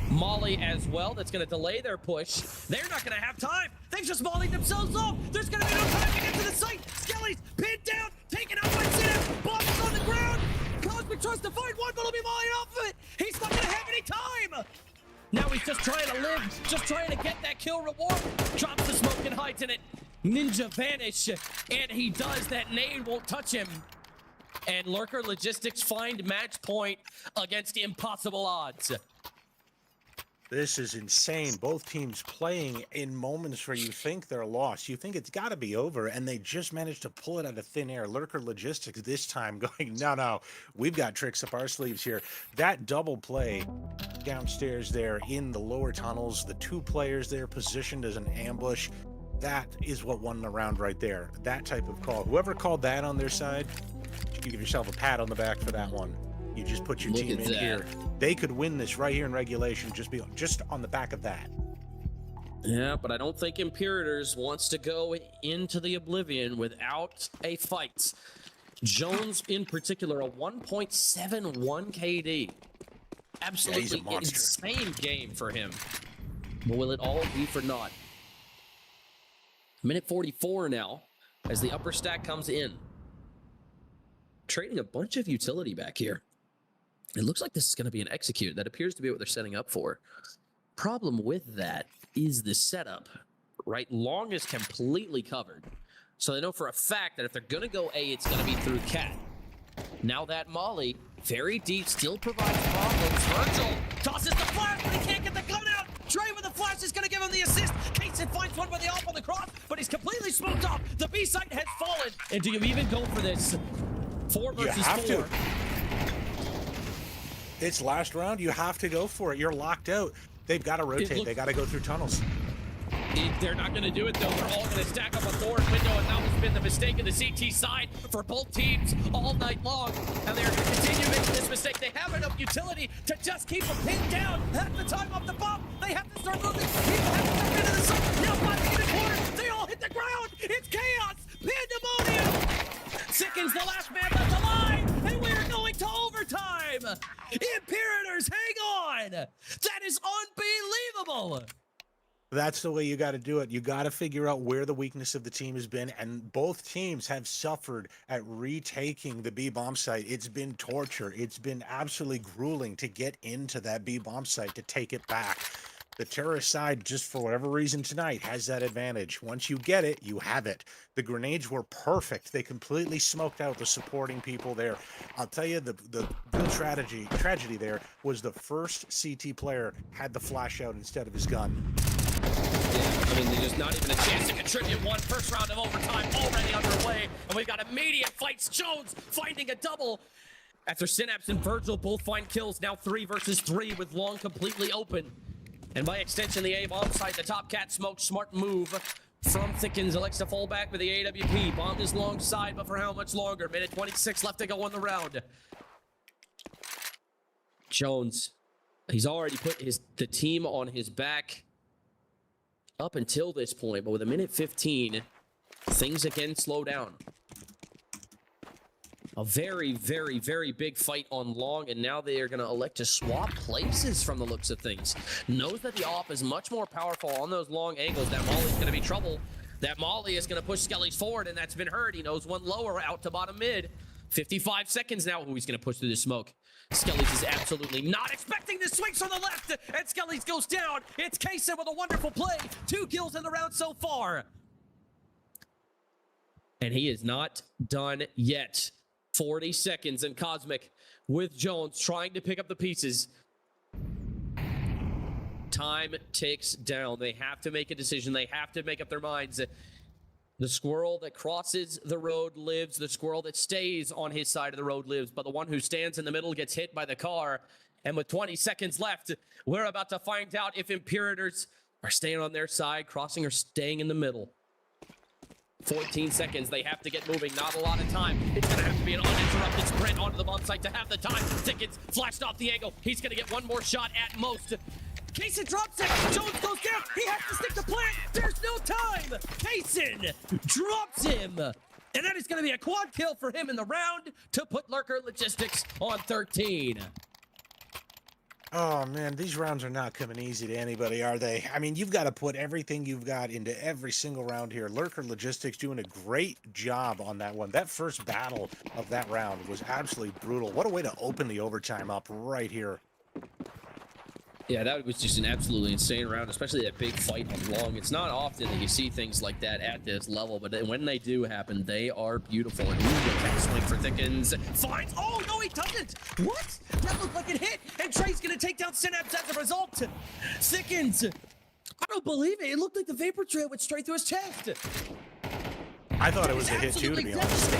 Molly as well. That's going to delay their push. They're not going to have time. They've just mollied themselves off. There's going to be no time to get to the site. Skelly's pinned down, taken out by Sim. Bomb is on the ground. Cosmic tries to find one, but he'll be mollied off of it. He's not going to have any time. Now he's just trying to live, just trying to get that kill reward. Drops the smoke and hides in it. Ninja vanish, and he does. That nade won't touch him. And Lurker Logistics find match point against impossible odds. This is insane. Both teams playing in moments where you think they're lost. You think it's got to be over, and they just managed to pull it out of thin air. Lurker Logistics this time going, no, we've got tricks up our sleeves here. That double play downstairs there in the lower tunnels, the 2 players there positioned as an ambush, that is what won the round right there. That type of call. Whoever called that on their side, you can give yourself a pat on the back for that one. You just put your team in here. They could win this right here in regulation just on the back of that. Yeah, but I don't think Imperators wants to go into the Oblivion without a fight. Jones in particular, a 1.71 KD. Absolutely insane game for him. But will it all be for naught? Minute 44 now as the upper stack comes in. Trading a bunch of utility back here. It looks like this is going to be an execute. That appears to be what they're setting up for. Problem with that is the setup, right? Long is completely covered. So they know for a fact that if they're going to go A, it's going to be through Cat. Now that Molly, very deep, still provides problems. Virgil tosses the flash, but he can't get the gun out. Trey with the flash is going to give him the assist. Kaysen finds one with the off on the cross, but he's completely smoked off. The B site has fallen. And do you even go for this? 4 versus 4. It's last round. You have to go for it. You're locked out. They've got to rotate. They got to go through tunnels. They're not going to do it, though. They're all going to stack up a Thorn window, and that has been the mistake in the CT side for both teams all night long. And they're going to continue making this mistake. They have enough utility to just keep them pinned down. Half the time off the bomb, they have to start moving. People have to jump into the side. Now 5 in the corner. They all hit the ground. It's chaos. Pandemonium. Sickens the last man left alive, and we're going to overtime. Imperators, hang on. That is unbelievable. That's the way you got to do it. You got to figure out where the weakness of the team has been, and both teams have suffered at retaking the B bomb site. It's been torture. It's been absolutely grueling to get into that B bomb site to take it back. The terrorist side, just for whatever reason tonight, has that advantage. Once you get it, you have it. The grenades were perfect. They completely smoked out the supporting people there. I'll tell you, the real tragedy there was the first CT player had the flash out instead of his gun. Yeah, I mean, there's not even a chance to contribute one. First round of overtime already underway, and we've got immediate fights. Jones finding a double. After Synapse and Virgil both find kills, now 3 versus 3 with Long completely open. And by extension, the A bomb site, the top cat smoke, smart move from Thickens. Elects to fall back with the AWP. Bombed his long side, but for how much longer? Minute 26 left to go in the round. Jones, he's already put the team on his back up until this point, but with a minute 15, things again slow down. A very, very, very big fight on Long, and now they are going to elect to swap places from the looks of things. Knows that the AWP is much more powerful on those long angles. That Molly's going to be trouble. That Molly is going to push Skelly's forward, and that's been heard. He knows one lower out to bottom mid. 55 seconds now. Who he's going to push through the smoke. Skelly's is absolutely not expecting this. Swings from the left, and Skelly's goes down. It's Kaysen with a wonderful play. 2 kills in the round so far. And he is not done yet. 40 seconds, and Cosmic with Jones trying to pick up the pieces. Time ticks down. They have to make a decision. They have to make up their minds. The squirrel that crosses the road lives. The squirrel that stays on his side of the road lives. But the one who stands in the middle gets hit by the car. And with 20 seconds left, we're about to find out if Imperators are staying on their side, crossing, or staying in the middle. 14 seconds. They have to get moving. Not a lot of time. It's going to have to be an uninterrupted sprint onto the bomb site to have the time. Thickens flashed off the angle. He's going to get one more shot at most. Kaysen drops it. Jones goes down. He has to stick to plant. There's no time. Kaysen drops him. And that is going to be a quad kill for him in the round to put Lurker Logistics on 13. Oh, man, these rounds are not coming easy to anybody, are they? I mean, you've got to put everything you've got into every single round here. Lurker Logistics doing a great job on that one. That first battle of that round was absolutely brutal. What a way to open the overtime up right here. Yeah, that was just an absolutely insane round, especially that big fight on long. It's not often that you see things like that at this level, but when they do happen, they are beautiful. And the swing for Thickens. Finds. Oh, no, he doesn't. What? That looked like it hit. And Trey's going to take down Synapse as a result. Thickens. I don't believe it. It looked like the vapor trail went straight through his chest. I thought it was a hit, too, to be honest.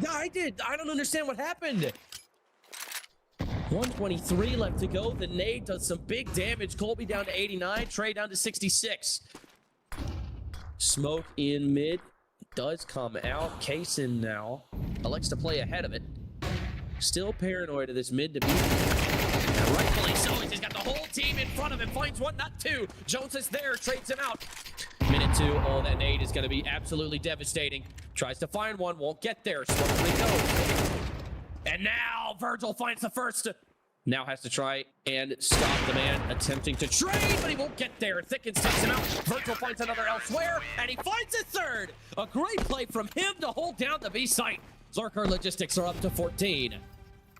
Yeah, I did. I don't understand what happened. 123 left to go. The nade does some big damage. Colby down to 89. Trey down to 66. Smoke in mid. Does come out. Kaysen now elects to play ahead of it. Still paranoid of this mid to be. And rightfully so. He's got the whole team in front of him. Finds one, not two. Jones is there. Trades him out. Minute 2. Oh, that nade is going to be absolutely devastating. Tries to find one. Won't get there. Slowly goes. And now Virgil finds the first. Now has to try and stop the man attempting to trade, but he won't get there. Thickens takes him out. Virgil finds another elsewhere, and he finds a third. A great play from him to hold down the B site. Lurker Logistics are up to 14.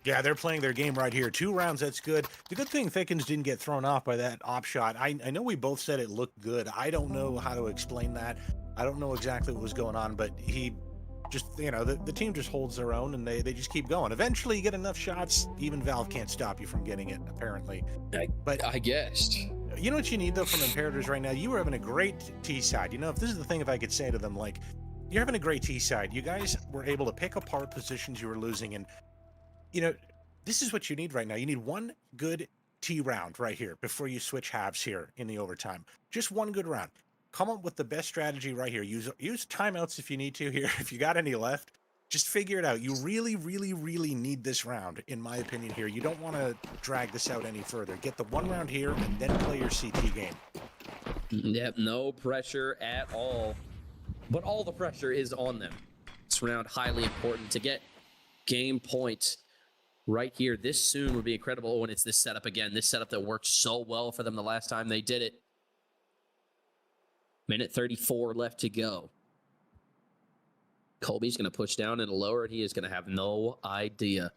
Yeah, they're playing their game right here. 2 rounds, that's good. The good thing Thickens didn't get thrown off by that op shot. I know we both said it looked good. I don't know how to explain that. I don't know exactly what was going on, but he just, you know, the team just holds their own and they just keep going. Eventually you get enough shots, even Valve can't stop you from getting it, apparently. But I guess. You know what you need, though, from Imperators right now? You were having a great T-side. You know, if this is the thing, if I could say to them, like, you're having a great T-side. You guys were able to pick apart positions you were losing, and, you know, this is what you need right now. You need one good T round right here before you switch halves here in the overtime. Just one good round. Come up with the best strategy right here. Use timeouts if you need to here. If you got any left, just figure it out. You really, really, really need this round, in my opinion here. You don't want to drag this out any further. Get the one round here and then play your CT game. Yep, no pressure at all. But all the pressure is on them. This round highly important to get game points right here. This soon would be incredible when it's this setup again. This setup that worked so well for them the last time they did it. Minute 34 left to go. Colby's going to push down and lower it. He is going to have no idea.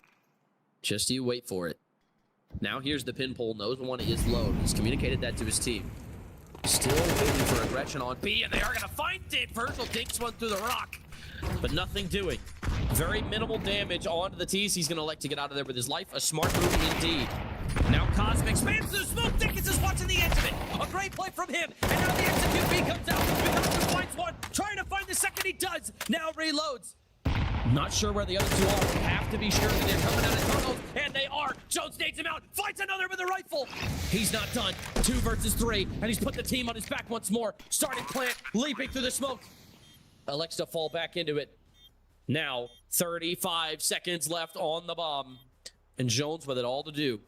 Just you wait for it. Now here's the pin pull. Knows one is low. He's communicated that to his team. Still waiting for aggression on B, and they are going to find it. Virgil dinks one through the rock, but nothing doing. Very minimal damage onto the T's. He's going to elect to get out of there with his life. A smart move indeed. Now Cosmic spans through smoke. Dickens is watching the edge of it. A great play from him. And now the execute B comes out. Because finds one. Trying to find the second. He does. Now reloads. Not sure where the other two are. We have to be sure that they're coming out of tunnels. And they are. Jones nades him out. Finds another with a rifle. He's not done. 2 versus 3. And he's put the team on his back once more. Starting plant. Leaping through the smoke. Elects to fall back into it. Now 35 seconds left on the bomb. And Jones with it all to do.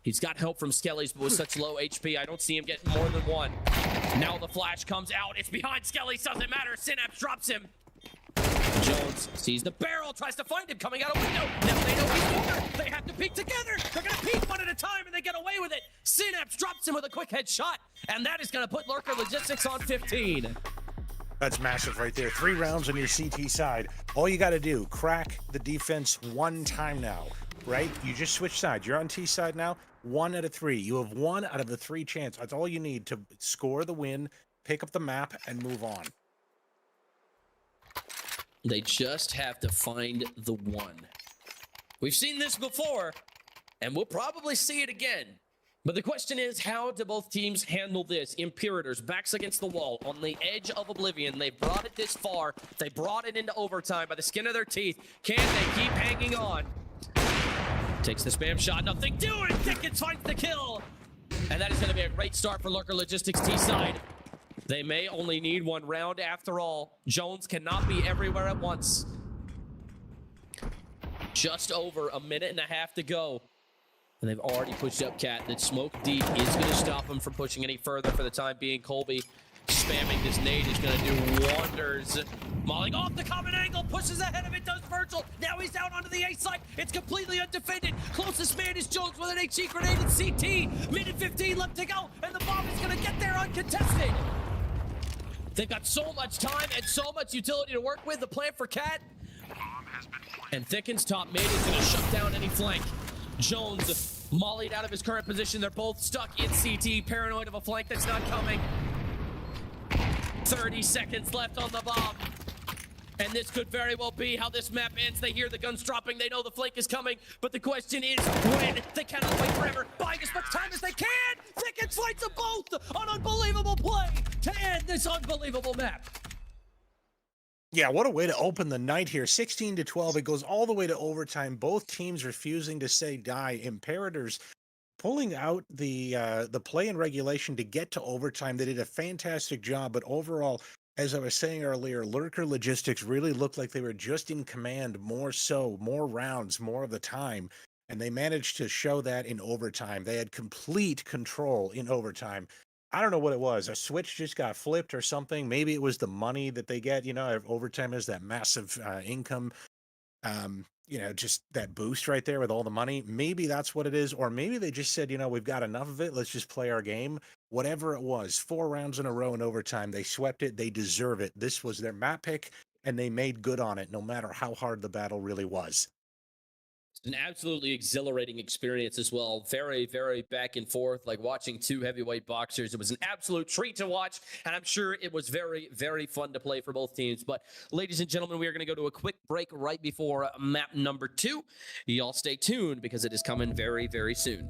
He's got help from Skelly's, but with such low HP, I don't see him getting more than one. Now the flash comes out. It's behind Skelly's. Doesn't matter. Synapse drops him. Jones sees the barrel, tries to find him coming out a window. Now they know he's cornered. They have to peek together. They're going to peek one at a time, and they get away with it. Synapse drops him with a quick headshot, and that is going to put Lurker Logistics on 15. That's massive right there. 3 rounds on your CT side. All you got to do, crack the defense one time now, right? You just switch sides. You're on T side now. 1 out of 3. You have 1 out of the 3 chance. That's all you need to score the win, pick up the map, and move on. They just have to find the one. We've seen this before, and we'll probably see it again. But the question is, how do both teams handle this? Imperators, backs against the wall, on the edge of oblivion. They brought it this far. They brought it into overtime by the skin of their teeth. Can they keep hanging on? Takes the spam shot, nothing doing. Dickens finds the kill. And that is going to be a great start for Lurker Logistics T-side. They may only need one round after all. Jones cannot be everywhere at once. Just over a minute and a half to go. And they've already pushed up Cat. That smoke deep is going to stop him from pushing any further for the time being. Colby spamming this nade is going to do wonders. Mauling off the common angle, pushes ahead of it, does Virgil. Now he's out onto the A site. It's completely undefended. Closest man is Jones with an HE grenade and CT. Minute 15 left to go, and the bomb is going to get there uncontested. They've got so much time and so much utility to work with. The plan for Cat. And Thickens top mid is going to shut down any flank. Jones mollied out of his current position. They're both stuck in CT, paranoid of a flank that's not coming. 30 seconds left on the bomb. And this could very well be how this map ends. They hear the guns dropping. They know the flank is coming. But the question is when. They cannot wait forever. Buying as much time as they can. Thickens fights them both. An unbelievable play to end this unbelievable map. Yeah, what a way to open the night here. 16-12. It goes all the way to overtime. Both teams refusing to say die. Imperators pulling out the play and regulation to get to overtime. They did a fantastic job, but overall, as I was saying earlier, Lurker Logistics really looked like they were just in command more rounds, more of the time. And they managed to show that in overtime. They had complete control in overtime. I don't know what it was. A switch just got flipped or something. Maybe it was the money that they get. You know, overtime is that massive income. You know, just that boost right there with all the money. Maybe that's what it is. Or maybe they just said, you know, we've got enough of it. Let's just play our game. Whatever it was, 4 rounds in a row in overtime. They swept it. They deserve it. This was their map pick, and they made good on it, no matter how hard the battle really was. An absolutely exhilarating experience as well. Very, very back and forth, like watching 2 heavyweight boxers. It was an absolute treat to watch, and I'm sure it was very, very fun to play for both teams. But ladies and gentlemen, we are going to go to a quick break right before map number 2. Y'all stay tuned because it is coming very, very soon.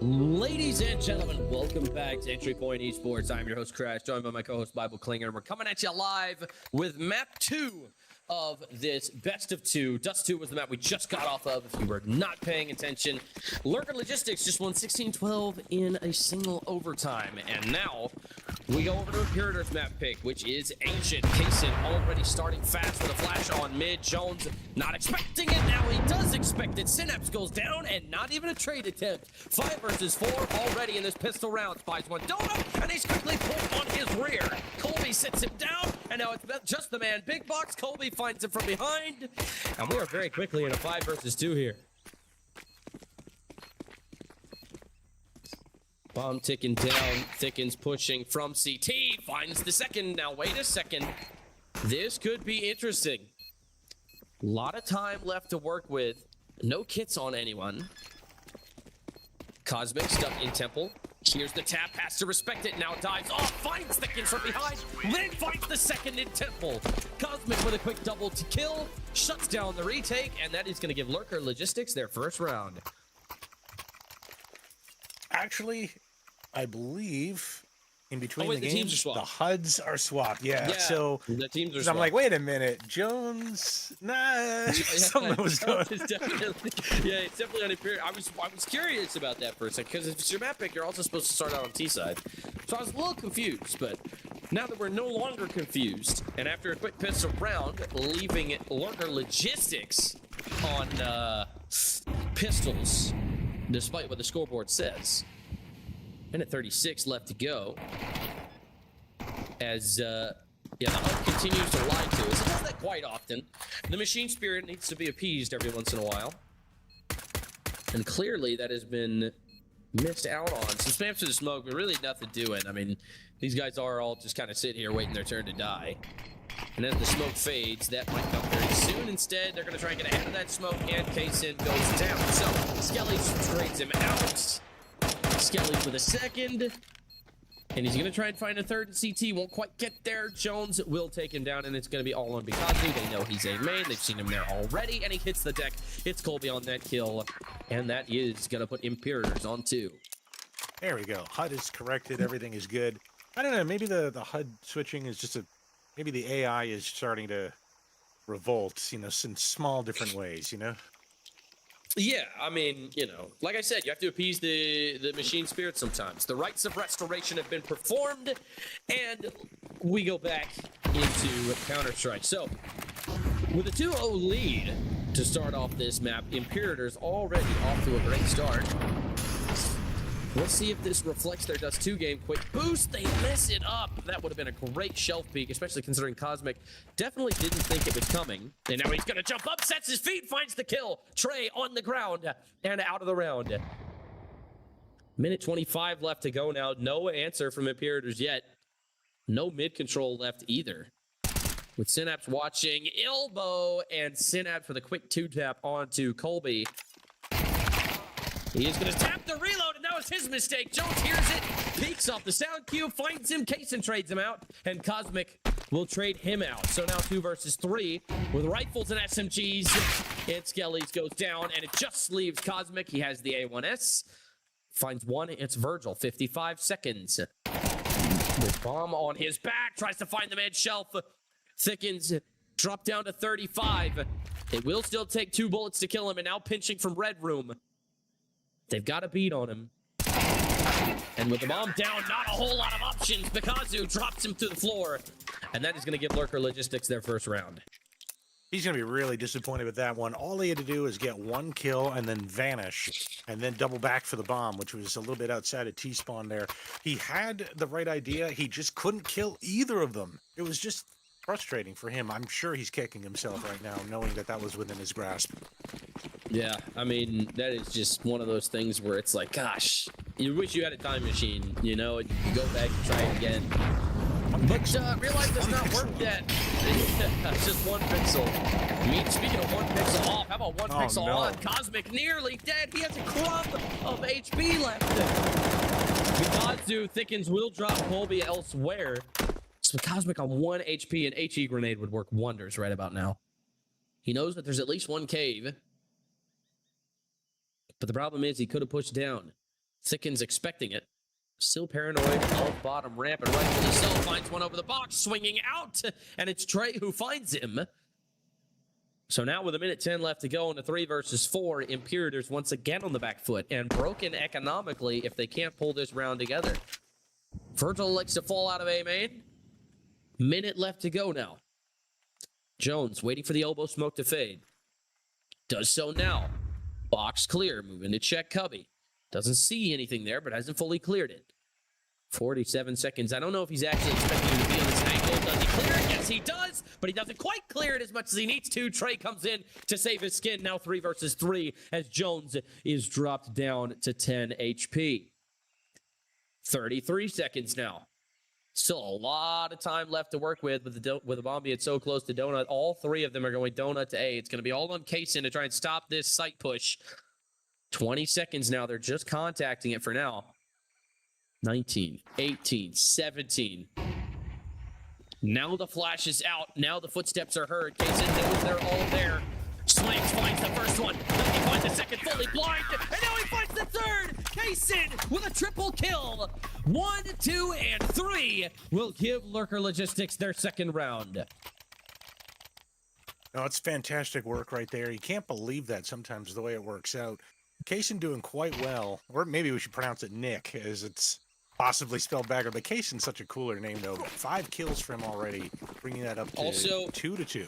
Ladies and gentlemen, welcome back to Entry Point Esports. I'm your host, Crash, joined by my co-host, Bible Klinger. We're coming at you live with map 2 of this best of 2. Dust 2 was the map we just got off of, if you were not paying attention. Lurker Logistics just won 16-12 in a single overtime. And now, we go over to Imperator's map pick, which is Ancient. Kaysen already starting fast with a flash on mid. Jones not expecting it. Now he does expect it. Synapse goes down, and not even a trade attempt. 5 versus 4 already in this pistol round. Spies one donut, and he's quickly pulled on his rear. Colby sits him down, and now it's just the man. Big box, Colby finds him from behind, and we are very quickly in a 5 versus 2 here. Bomb ticking down, Thickens pushing from CT, finds the second. Now wait a second, this could be interesting. A lot of time left to work with, no kits on anyone. Cosmic stuck in Temple. Here's the tap, has to respect it, now dives off, finds Thickens from behind, then finds the second in Temple. Cosmic with a quick double to kill, shuts down the retake, and that is going to give Lurker Logistics their first round. Actually, I believe in between wait, the the teams are games, swapped. the HUDs are swapped. Yeah, so the teams are I'm swapped. like, wait a minute, Jones, nah, something was going. It's definitely, yeah, it's definitely on Imperial. I was curious about that for a second, because if it's your map pick, you're also supposed to start out on T side. So I was a little confused, but now that we're no longer confused, and after a quick pistol round, leaving Lurker Logistics on pistols, despite what the scoreboard says. Minute 36 left to go. As the HUD continues to lie to us. It does that quite often. The machine spirit needs to be appeased every once in a while. And clearly that has been missed out on. Some spams to the smoke, but really nothing doing. I mean, these guys are all just kind of sitting here waiting their turn to die. And as the smoke fades, that might come very soon. Instead, they're going to try and get ahead of that smoke, and Kaysen goes down. So, Skelly trades him out. Skelly with a second. And he's going to try and find a third in CT. Won't quite get there. Jones will take him down, and it's going to be all on Bikazu. They know he's a main. They've seen him there already, and he hits the deck. It's Colby on that kill, and that is going to put Imperators on 2. There we go. HUD is corrected. Everything is good. I don't know. Maybe the HUD switching is just maybe the AI is starting to revolt, you know, in small different ways, you know? Yeah, I mean, you know, like I said, you have to appease the machine spirit sometimes. The rites of restoration have been performed, and we go back into Counter-Strike. So, with a 2-0 lead to start off this map, Imperators already off to a great start. Let's see if this reflects their Dust 2 game. Quick boost, they mess it up. That would have been a great shelf peek, especially considering Cosmic definitely didn't think it was coming. And now he's gonna jump up, sets his feet, finds the kill. Trey on the ground and out of the round. Minute 25 left to go now. No answer from Imperators yet. No mid control left either. With Synapse watching, elbow, and Synapse with a quick 2-tap onto Colby. He is going to tap the reload, and that was his mistake. Jones hears it, peeks off the sound cue, finds him, Kaysen trades him out, and Cosmic will trade him out. So now 2 versus 3 with rifles and SMGs. And Skelly's goes down, and it just leaves Cosmic. He has the A1S. Finds one, it's Virgil, 55 seconds. With bomb on his back, tries to find the mid shelf. Thickens, drop down to 35. It will still take 2 bullets to kill him, and now pinching from Red Room. They've got a beat on him. And with the bomb down, not a whole lot of options. Bikazu drops him to the floor. And that is going to give Lurker Logistics their first round. He's going to be really disappointed with that one. All he had to do was get 1 kill and then vanish and then double back for the bomb, which was a little bit outside of T-spawn there. He had the right idea. He just couldn't kill either of them. It was just frustrating for him. I'm sure he's kicking himself right now, knowing that that was within his grasp. Yeah, I mean, that is just one of those things where it's like, gosh, you wish you had a time machine, you know, and you could go back and try it again. But realize does not work yet. It's just 1 pixel. I mean, speaking of 1 pixel off, how about 1 pixel on? Cosmic nearly dead. He has a crumb of HP left. Bikazu Thickens will drop Colby elsewhere. So Cosmic on 1 HP, and HE grenade would work wonders right about now. He knows that there's at least 1 cave. But the problem is he could have pushed down. Thickens expecting it. Still paranoid of bottom ramp, and rightfully so, finds one over the box, swinging out, and it's Trey who finds him. So now with 1:10 left to go in the 3 versus 4, Imperators once again on the back foot, and broken economically if they can't pull this round together. Virgil likes to fall out of A main. Minute left to go now. Jones waiting for the elbow smoke to fade. Does so now. Box clear, moving to check Cubby. Doesn't see anything there, but hasn't fully cleared it. 47 seconds. I don't know if he's actually expecting him to be on this angle. Does he clear it? Yes, he does, but he doesn't quite clear it as much as he needs to. Trey comes in to save his skin. Now 3 versus 3 as Jones is dropped down to 10 HP. 33 seconds now. Still a lot of time left to work with the bomb being so close to Donut. All 3 of them are going Donut to A. It's going to be all on Kaysen to try and stop this site push. 20 seconds now. They're just contacting it for now. 19, 18, 17. Now the flash is out. Now the footsteps are heard. Kaysen knows they're all there. Swings, finds the first one. Then he finds the second, fully blind. And now he finds the third. Kaysen with a triple kill. 1, 2, and 3 will give Lurker Logistics their second round. No, it's fantastic work right there. You can't believe that sometimes the way it works out. Kaysen doing quite well, or maybe we should pronounce it Nick, as it's possibly spelled backwards. But Kaysen's such a cooler name, though. 5 kills for him already, bringing that up to also 2-2.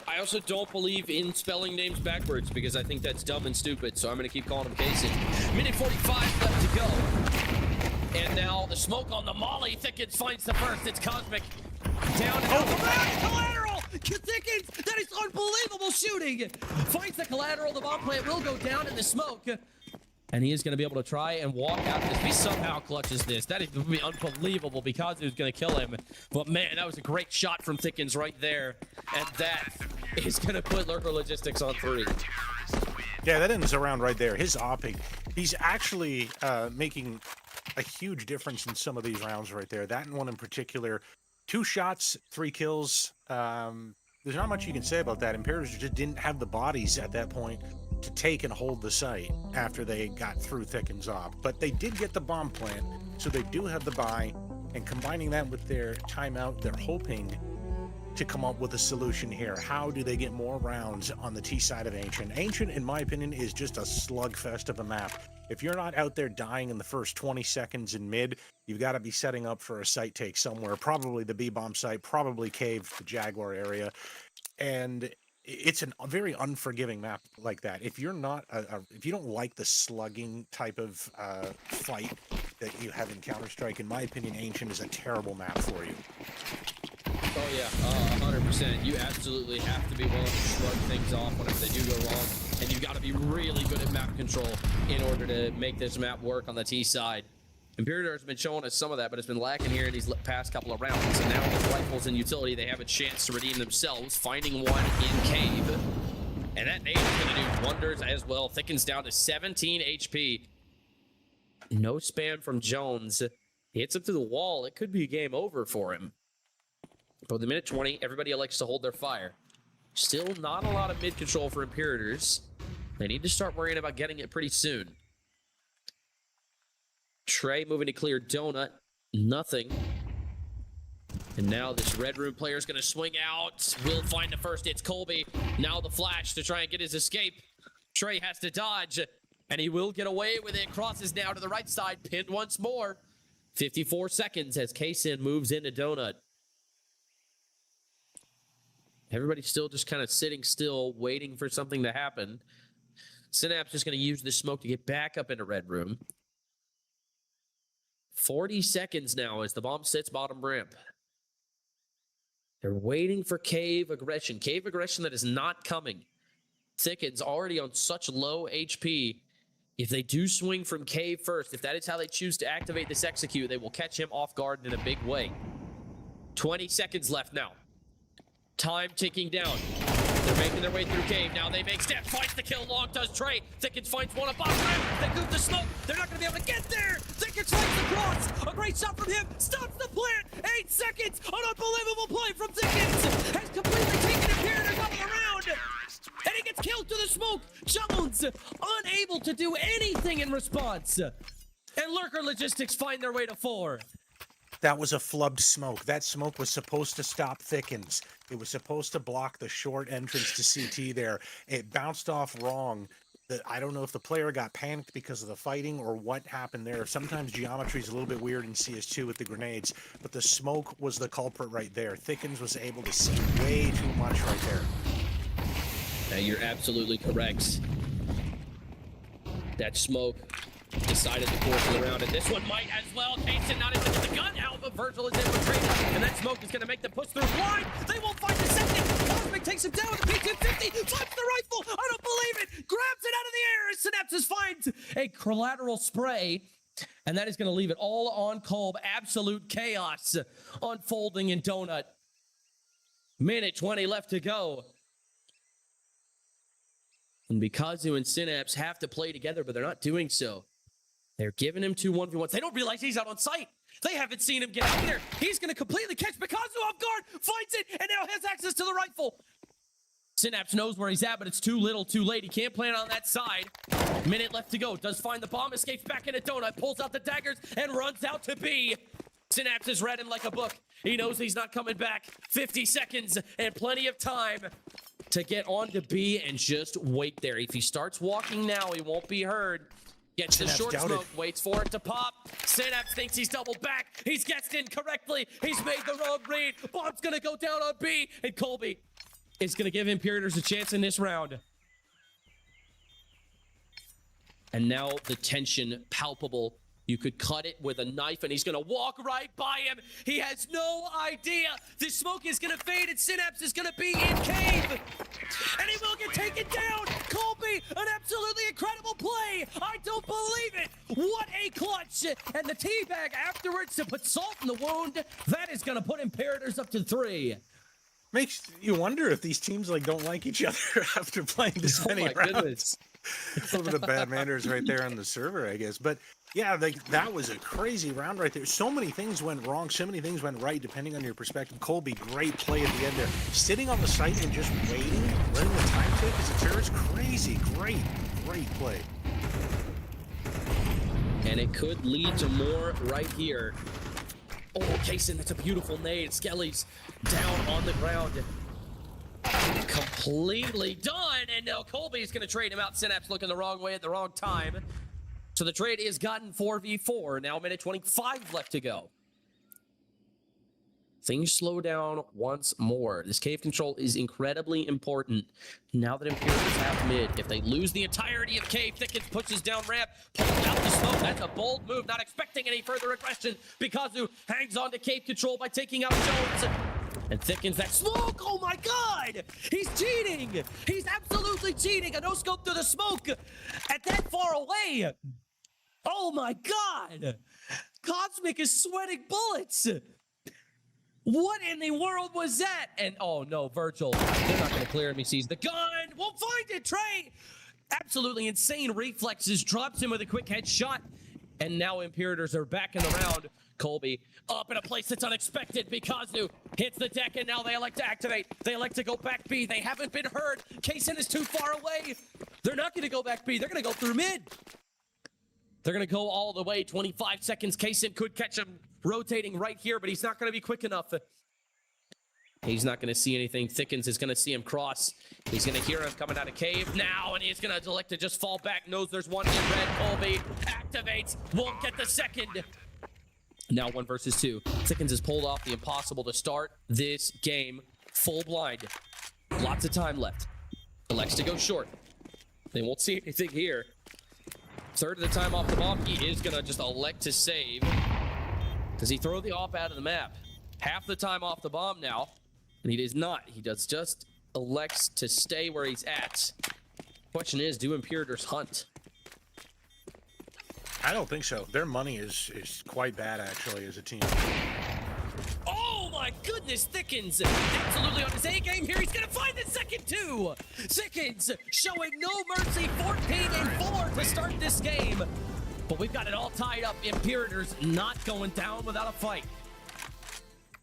I also don't believe in spelling names backwards because I think that's dumb and stupid, so I'm going to keep calling him Kaysen. Minute 45 left to go. And now the smoke on the molly. Thickens finds the first. It's Cosmic. Down and out. Collateral! Thickens! That is unbelievable shooting! Finds the collateral. The bomb plant will go down in the smoke. And he is going to be able to try and walk out this. If he somehow clutches this, that would be unbelievable because it was going to kill him. But man, that was a great shot from Thickens right there. And that is going to put Lurker Logistics on 3. Yeah, that ends around right there. His opping. He's actually making a huge difference in some of these rounds right there. That one in particular. 2 shots, 3 kills. There's not much you can say about that. Imperators just didn't have the bodies at that point to take and hold the site after they got through Thickens off. But they did get the bomb plant, so they do have the buy. And combining that with their timeout, they're hoping to come up with a solution here. How do they get more rounds on the T side of Ancient? Ancient, in my opinion, is just a slugfest of a map. If you're not out there dying in the first 20 seconds in mid, you've got to be setting up for a site take somewhere, probably the B-bomb site, probably Cave, the Jaguar area. And it's a very unforgiving map like that. If you're not, if you don't like the slugging type of fight that you have in Counter-Strike, in my opinion, Ancient is a terrible map for you. Oh yeah, 100%. You absolutely have to be willing to shrug things off whenever they do go wrong. And you've got to be really good at map control in order to make this map work on the T side. Imperator has been showing us some of that, but it's been lacking here in these past couple of rounds. And now with rifles and utility, they have a chance to redeem themselves, finding one in Cave. And that nade is going to do wonders as well. Thickens down to 17 HP. No spam from Jones. He hits him through the wall. It could be game over for him. But with the minute 20, everybody likes to hold their fire. Still not a lot of mid control for Imperators. They need to start worrying about getting it pretty soon. Trey moving to clear Donut. Nothing. And now this red room player is going to swing out. Will find the first. It's Colby. Now the flash to try and get his escape. Trey has to dodge. And he will get away with it. Crosses now to the right side. Pinned once more. 54 seconds as Kaysen moves into Donut. Everybody's still just kind of sitting still, waiting for something to happen. Synapse just going to use this smoke to get back up into red room. 40 seconds now as the bomb sits bottom ramp. They're waiting for Cave aggression. Cave aggression that is not coming. Thickens already on such low HP. If they do swing from Cave first, if that is how they choose to activate this execute, they will catch him off guard in a big way. 20 seconds left now. Time ticking down. They're making their way through Cave. Now they make steps. Finds the kill. Long does Trey. Thickens finds one above him. They goof the smoke. They're not going to be able to get there. Thickens finds the cross. A great shot from him. Stops the plant. 8 seconds. An unbelievable play from Thickens. Has completely taken Imperator out of the round. And he gets killed through the smoke. Jones able to do anything in response. And Lurker Logistics find their way to 4. That was a flubbed smoke. That smoke was supposed to stop Thickens. It was supposed to block the short entrance to CT there. It bounced off wrong. I don't know if the player got panicked because of the fighting or what happened there. Sometimes geometry is a little bit weird in CS2 with the grenades, but the smoke was the culprit right there. Thickens was able to see way too much right there. Now you're absolutely correct. That smoke decided the course of the round, and this one might as well. Kason not able to get the gun out, but Virgil is in retreat, and that smoke is going to make them push through blind. They won't find the second. Cosmic takes him down with the P250, flips the rifle. I don't believe it. Grabs it out of the air as Synapses finds a collateral spray, and that is going to leave it all on Kolb. Absolute chaos unfolding in Donut. Minute 20 left to go. And Bikazu and Synapse have to play together, but they're not doing so. They're giving him 2 1v1s. They don't realize he's out on site. They haven't seen him get out there. He's going to completely catch Bikazu off guard, finds it, and now has access to the rifle. Synapse knows where he's at, but it's too little, too late. He can't plan on that side. Minute left to go. Does find the bomb, escapes back into Donut, pulls out the daggers, and runs out to B. Synapse is read him like a book. He knows he's not coming back. 50 seconds and plenty of time to get on to B and just wait there. If he starts walking now, he won't be heard. Gets the short smoke, waits for it to pop. Synapse thinks he's doubled back. He's guessed incorrectly. He's made the wrong read. Bomb's gonna go down on B, and Colby is gonna give Imperators a chance in this round. And now the tension palpable. You could cut it with a knife, and he's gonna walk right by him. He has no idea. This smoke is gonna fade, and Synapse is gonna be in cave. And he will get taken down. Colby, an absolutely incredible play. I don't believe it. What a clutch. And the teabag afterwards to put salt in the wound. That is gonna put Imperators up to 3. Makes you wonder if these teams don't like each other after playing this many rounds. Goodness. A little bit of bad manners right there on the server, I guess. But yeah, that was a crazy round right there. So many things went wrong. So many things went right, depending on your perspective. Colby, great play at the end there. Sitting on the site and just waiting, letting the time tick as a terrorist. Crazy, great play. And it could lead to more right here. Oh, Kason, that's a beautiful nade. Skelly's down on the ground. Completely done, and now Colby's going to trade him out. Synapse looking the wrong way at the wrong time. So the trade is gotten 4v4. Now minute 25 left to go. Things slow down once more. This cave control is incredibly important. Now that Imperials have mid, if they lose the entirety of cave, Thickens pushes down ramp, pulls out the smoke. That's a bold move, not expecting any further aggression. Bikazu hangs on to cave control by taking out Jones. And Thickens that smoke. Oh my God! He's cheating! He's absolutely cheating! A no-scope through the smoke at that far away! Oh my God! Cosmic is sweating bullets! What in the world was that? And oh no, Virgil. They're not gonna clear him. He sees the gun. We'll find it, Trey! Absolutely insane reflexes. Drops him with a quick headshot. And now Imperators are back in the round. Colby up in a place that's unexpected. Bikazu hits the deck, and now they elect to activate. They elect to go back B. They haven't been heard. Kason is too far away. They're not going to go back B. They're going to go through mid. They're going to go all the way. 25 seconds. Kason could catch him rotating right here, but he's not going to be quick enough. He's not going to see anything. Thickens is going to see him cross. He's going to hear him coming out of cave now, and he's going to elect to just fall back. Knows there's one in red. Colby activates. Won't get the second. Now 1 versus 2. Thickens has pulled off the impossible to start this game full blind. Lots of time left. Elects to go short. They won't see anything here. Third of the time off the bomb. He is going to just elect to save. Does he throw the op out of the map? Half the time off the bomb now. And he does not. He does just elects to stay where he's at. Question is, do Imperators hunt? I don't think so. Their money is quite bad, actually, as a team. Oh my goodness, Thickens absolutely on his A game here. He's gonna find the second two. Thickens showing no mercy, 14-4 to start this game. But we've got it all tied up. Imperators not going down without a fight.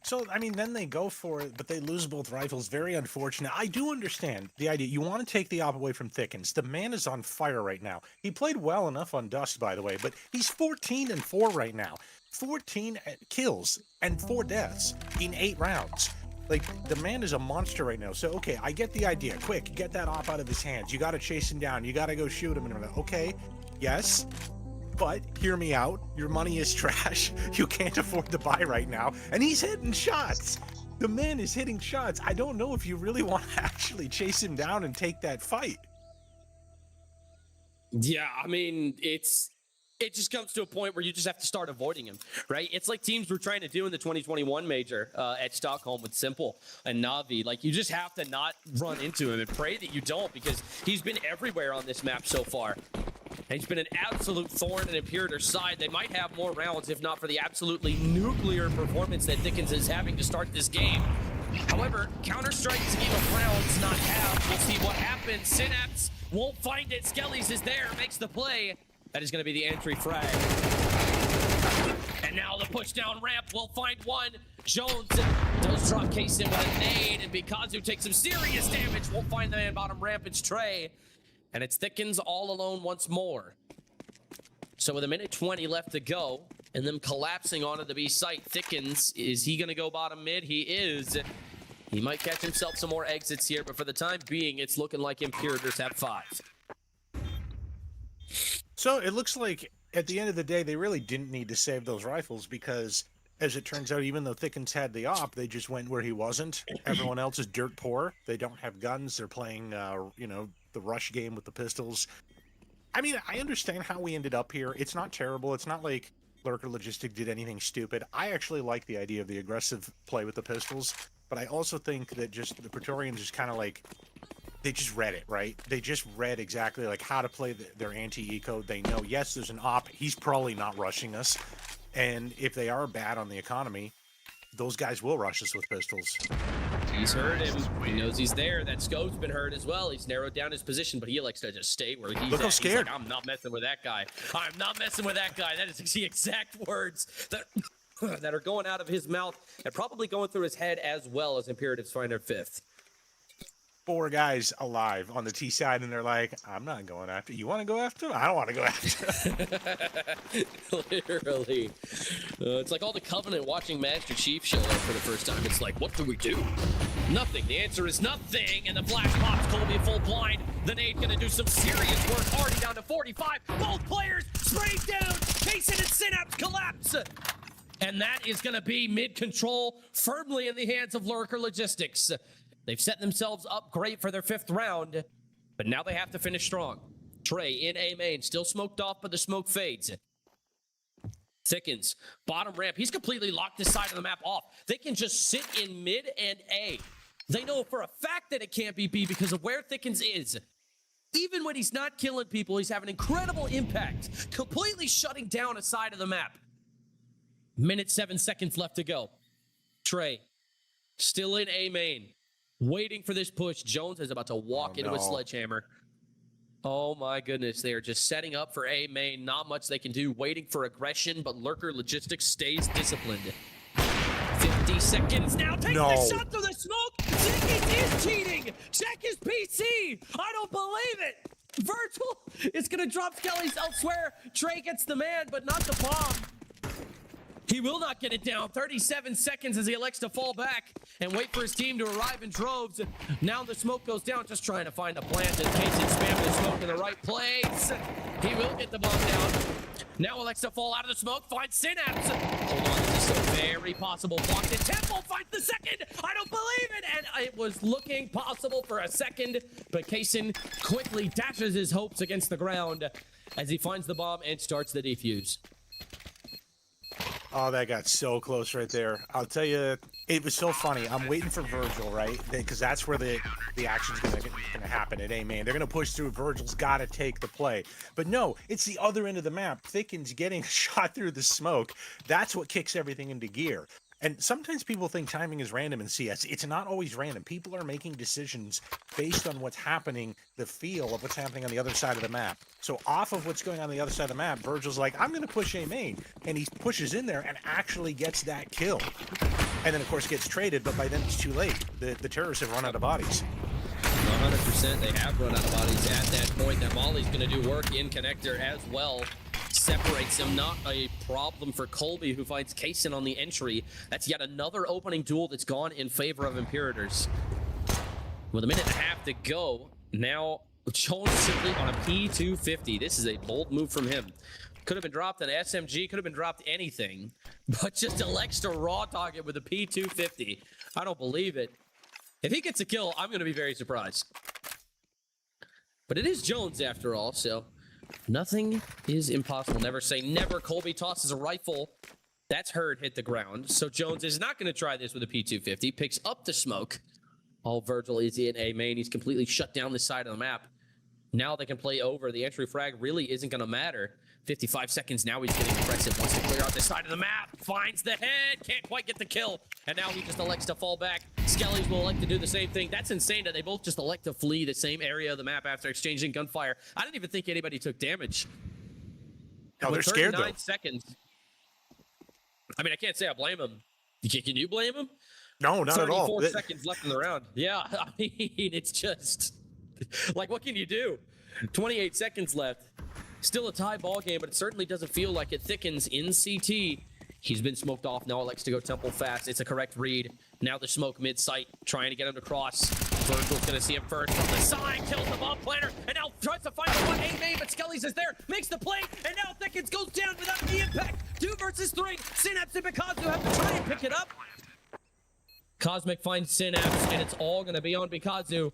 So, I mean, then they go for it, but they lose both rifles. Very unfortunate. I do understand the idea. You want to take the op away from Thickens. The man is on fire right now. He played well enough on Dust, by the way, but he's 14-4 right now. 14 kills and 4 deaths in 8 rounds. Like, the man is a monster right now. So, okay, I get the idea. Quick, get that op out of his hands. You got to chase him down. You got to go shoot him. And okay, yes. But hear me out. Your money is trash. You can't afford to buy right now. And he's hitting shots. The man is hitting shots. I don't know if you really want to actually chase him down and take that fight. Yeah, I mean, it just comes to a point where you just have to start avoiding him, right? It's like teams were trying to do in the 2021 major at Stockholm with Simple and Navi. Like, you just have to not run into him and pray that you don't, because he's been everywhere on this map so far. And he's been an absolute thorn in Imperator's side. They might have more rounds if not for the absolutely nuclear performance that Dickens is having to start this game. However, Counter-Strike is a game of rounds, not halves. We'll see what happens. Synapse won't find it. Skellies is there, makes the play. That is going to be the entry frag. And now the push down ramp will find one. Jones does drop Case in with a nade, and Bikazu takes some serious damage. Won't find the man bottom ramp. It's Trey. And it's Thickens all alone once more. So with 1:20 left to go, and them collapsing onto the B site, Thickens, is he going to go bottom mid? He is. He might catch himself some more exits here, but for the time being, it's looking like Imperators have 5. So it looks like at the end of the day, they really didn't need to save those rifles because, as it turns out, even though Thickens had the op, they just went where he wasn't. Everyone else is dirt poor. They don't have guns. They're playing, the rush game with the pistols. I mean, I understand how we ended up here. It's not terrible. It's not like Lurker Logistic did anything stupid. I actually like the idea of the aggressive play with the pistols, but I also think that just the Praetorians just kind of like, they just read it, right? They just read exactly like how to play their anti-eco. They know, yes, there's an op. He's probably not rushing us. And if they are bad on the economy, those guys will rush us with pistols. He's heard him. He knows he's there. That scope's been hurt as well. He's narrowed down his position, but he likes to just stay where he's Look how at. scared. He's like, I'm not messing with that guy. I'm not messing with that guy. That is the exact words that are going out of his mouth and probably going through his head as well as Imperatives find their 5th. 4 guys alive on the T side, and they're like, I'm not going after you. Want to go after him? I don't want to go after him. Literally. It's like all the Covenant watching Master Chief show up for the first time. It's like, what do we do? Nothing. The answer is nothing. And the flash pops Colby full blind. The nade gonna do some serious work. Already down to 45. Both players sprayed down. Mason and Synapse collapse. And that is gonna be mid-control, firmly in the hands of Lurker Logistics. They've set themselves up great for their 5th round, but now they have to finish strong. Trey in A main, still smoked off, but the smoke fades. Thickens, bottom ramp. He's completely locked this side of the map off. They can just sit in mid and A. They know for a fact that it can't be B because of where Thickens is. Even when he's not killing people, he's having incredible impact, completely shutting down a side of the map. 7 seconds left to go. Trey, still in A main. Waiting for this push. Jones is about to walk into a sledgehammer. Oh my goodness. They are just setting up for A main. Not much they can do. Waiting for aggression, but Lurker Logistics stays disciplined. 50 seconds now. Takes the shot through the smoke. Jenkins is cheating. Check his PC. I don't believe it. Virtual is going to drop Skellies elsewhere. Trey gets the man, but not the bomb. He will not get it down. 37 seconds as he elects to fall back and wait for his team to arrive in droves. Now the smoke goes down, just trying to find a plant in case it's spam the smoke in the right place. He will get the bomb down. Now elects to fall out of the smoke, finds Synapse. Hold on, this is so very possible. Blocked it. Temple finds the second. I don't believe it. And it was looking possible for a second, but Kaysen quickly dashes his hopes against the ground as he finds the bomb and starts the defuse. Oh, that got so close right there. I'll tell you, it was so funny. I'm waiting for Virgil, right? Because that's where the action's gonna happen at A main. They're gonna push through. Virgil's got to take the play. But no, it's the other end of the map. Thickens getting shot through the smoke. That's what kicks everything into gear. And sometimes people think timing is random in CS. It's not always random. People are making decisions based on what's happening, the feel of what's happening on the other side of the map. So off of what's going on the other side of the map, Virgil's like, I'm going to push A main. And he pushes in there and actually gets that kill. and then of course gets traded, but by then it's too late. The terrorists have run out of bodies. 100%, they have run out of bodies at that point. That Molly's going to do work in connector as well. Separates him, not a problem for Colby, who finds Kaysen on the entry. That's yet another opening duel that's gone in favor of Imperators. With a minute and a half to go, now Jones simply on a P250. This is a bold move from him. Could have been dropped an SMG, could have been dropped anything, but just elects to raw target with a P250. I don't believe it. If he gets a kill, I'm going to be very surprised. But it is Jones after all, so nothing is impossible. Never say never. Colby tosses a rifle. That's heard hit the ground. So Jones is not going to try this with a P250. Picks up the smoke. All Virgil is in a main. He's completely shut down this side of the map. Now they can play over. The entry frag really isn't going to matter. 55 seconds. Now he's getting aggressive. Wants to clear out this side of the map. Finds the head. Can't quite get the kill. And now he just elects to fall back. Skellies will elect to do the same thing. That's insane that they both just elect to flee the same area of the map after exchanging gunfire. I didn't even think anybody took damage. No, they're scared though. 39 seconds. I mean, I can't say I blame him. Can you blame him? No, not at all. 34 seconds left in the round. Yeah, I mean, it's just like, what can you do? 28 seconds left. Still a tie ball game, but it certainly doesn't feel like it thickens in CT. He's been smoked off. Now elects to go temple fast. It's a correct read. Now the smoke mid-sight, trying to get him to cross. Virgil's going to see him first from the side, kills the bomb planter, and now tries to find the 1-8 main, but Skellies is there, makes the play, and now Thickens goes down without the impact. 2 versus 3. Synapse and Picasso have to try and pick it up. Cosmic finds Synapse, and it's all going to be on Picasso.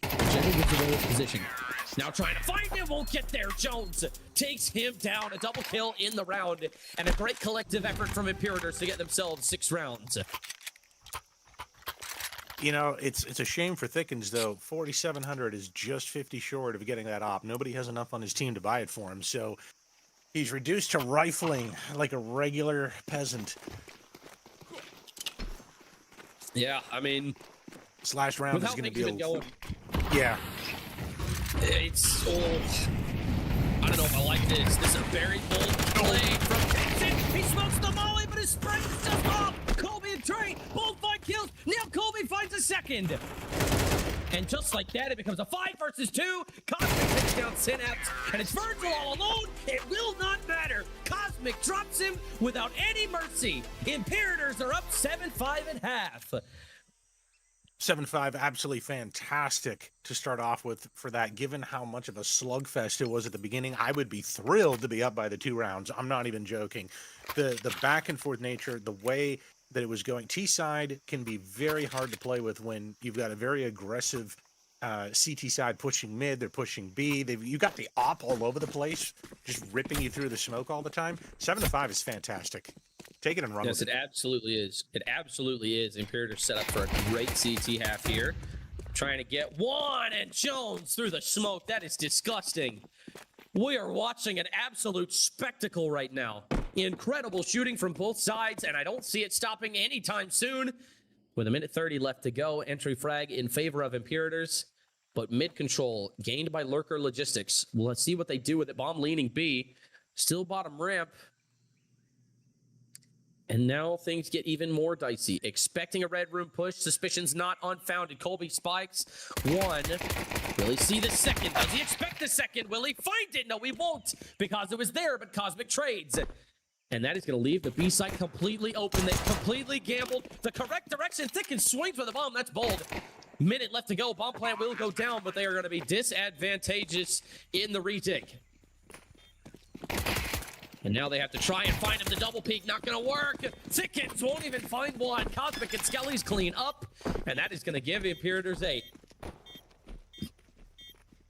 Jenny gets away with position. Now trying to find him, won't get there. Jones takes him down. A double kill in the round, and a great collective effort from Imperators to get themselves 6 rounds. You know, it's a shame for Thickens, though. 4,700 is just 50 short of getting that op. Nobody has enough on his team to buy it for him, so he's reduced to rifling like a regular peasant. Yeah, I mean, this last round is going to be going. Yeah. It's I don't know if I like this. This is a very bold play from Kaysen. He smokes the molly, but his spray is just off. Colby and Trey both find kills. Now Colby finds a second. And just like that, it becomes a 5 versus 2. Cosmic takes down Synapse, and it's Virgil all alone. It will not matter. Cosmic drops him without any mercy. Imperators are up 7-5 at half. 7-5, absolutely fantastic to start off with for that. Given how much of a slugfest it was at the beginning, I would be thrilled to be up by the 2 rounds. I'm not even joking. The back and forth nature, the way that it was going. T-side can be very hard to play with when you've got a very aggressive CT side pushing mid, they're pushing B. You got the op all over the place, just ripping you through the smoke all the time. 7-5 is fantastic. Take it and run with it. Yes, it absolutely is. It absolutely is. Imperator set up for a great CT half here. Trying to get one, and Jones through the smoke. That is disgusting. We are watching an absolute spectacle right now. Incredible shooting from both sides, and I don't see it stopping anytime soon. With a minute 30 left to go, entry frag in favor of Imperators, but mid control gained by Lurker Logistics. We'll see what they do with it. Bomb leaning B, still bottom ramp. And now things get even more dicey. Expecting a red room push. Suspicions not unfounded. Colby spikes. 1. Will he see the second? Does he expect the second? Will he find it? No, he won't, because it was there, but Cosmic trades. And that is going to leave the B site completely open. They completely gambled the correct direction. Thickens swings for the bomb. That's bold. Minute left to go. Bomb plant will go down, but they are going to be disadvantageous in the retake. And now they have to try and find him. The double peek, not going to work. Thickens won't even find one. Cosmic and Skellies clean up. And that is going to give Imperators 8.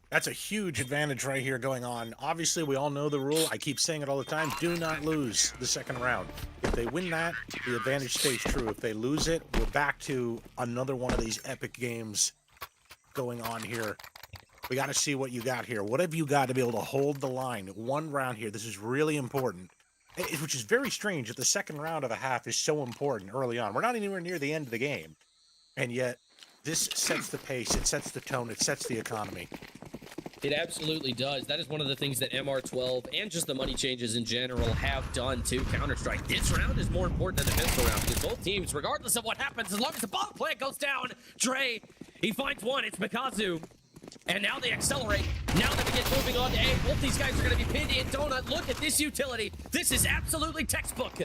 That's a huge advantage right here going on. Obviously, we all know the rule. I keep saying it all the time. Do not lose the second round. If they win that, the advantage stays true. If they lose it, we're back to another one of these epic games going on here. We got to see what you got here. What have you got to be able to hold the line? 1 round here. This is really important, which is very strange that the second round of a half is so important early on. We're not anywhere near the end of the game, and yet this sets the pace. It sets the tone. It sets the economy. It absolutely does. That is one of the things that MR12 and just the money changes in general have done to Counter-Strike. This round is more important than the pistol round because both teams, regardless of what happens, as long as the bomb plant goes down, Dre, he finds one. It's Mikazu. And now they accelerate. Now they begin moving on to A. Both these guys are going to be pinned in Donut. Look at this utility. This is absolutely textbook.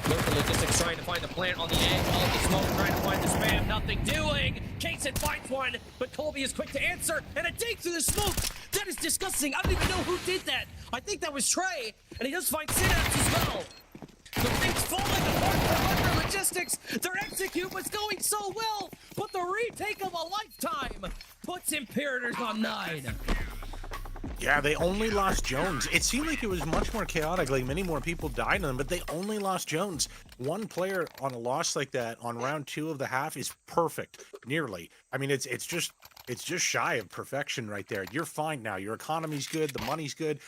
Local Logistics trying to find the plant on the A. All the smoke trying to find the spam. Nothing doing. Kaysen finds one, but Colby is quick to answer. And a dig through the smoke. That is disgusting. I don't even know who did that. I think that was Trey. And he does find Synapse as well. The thing's falling apart for Local Logistics. Their execute was going so well, but the retake of a lifetime puts Imperators on 9. Yeah, they only lost Jones. It seemed like it was much more chaotic, like many more people died on them, but they only lost Jones. One player on a loss like that on round 2 of the half is perfect, nearly. I mean, it's just shy of perfection right there. You're fine now. Your economy's good, the money's good.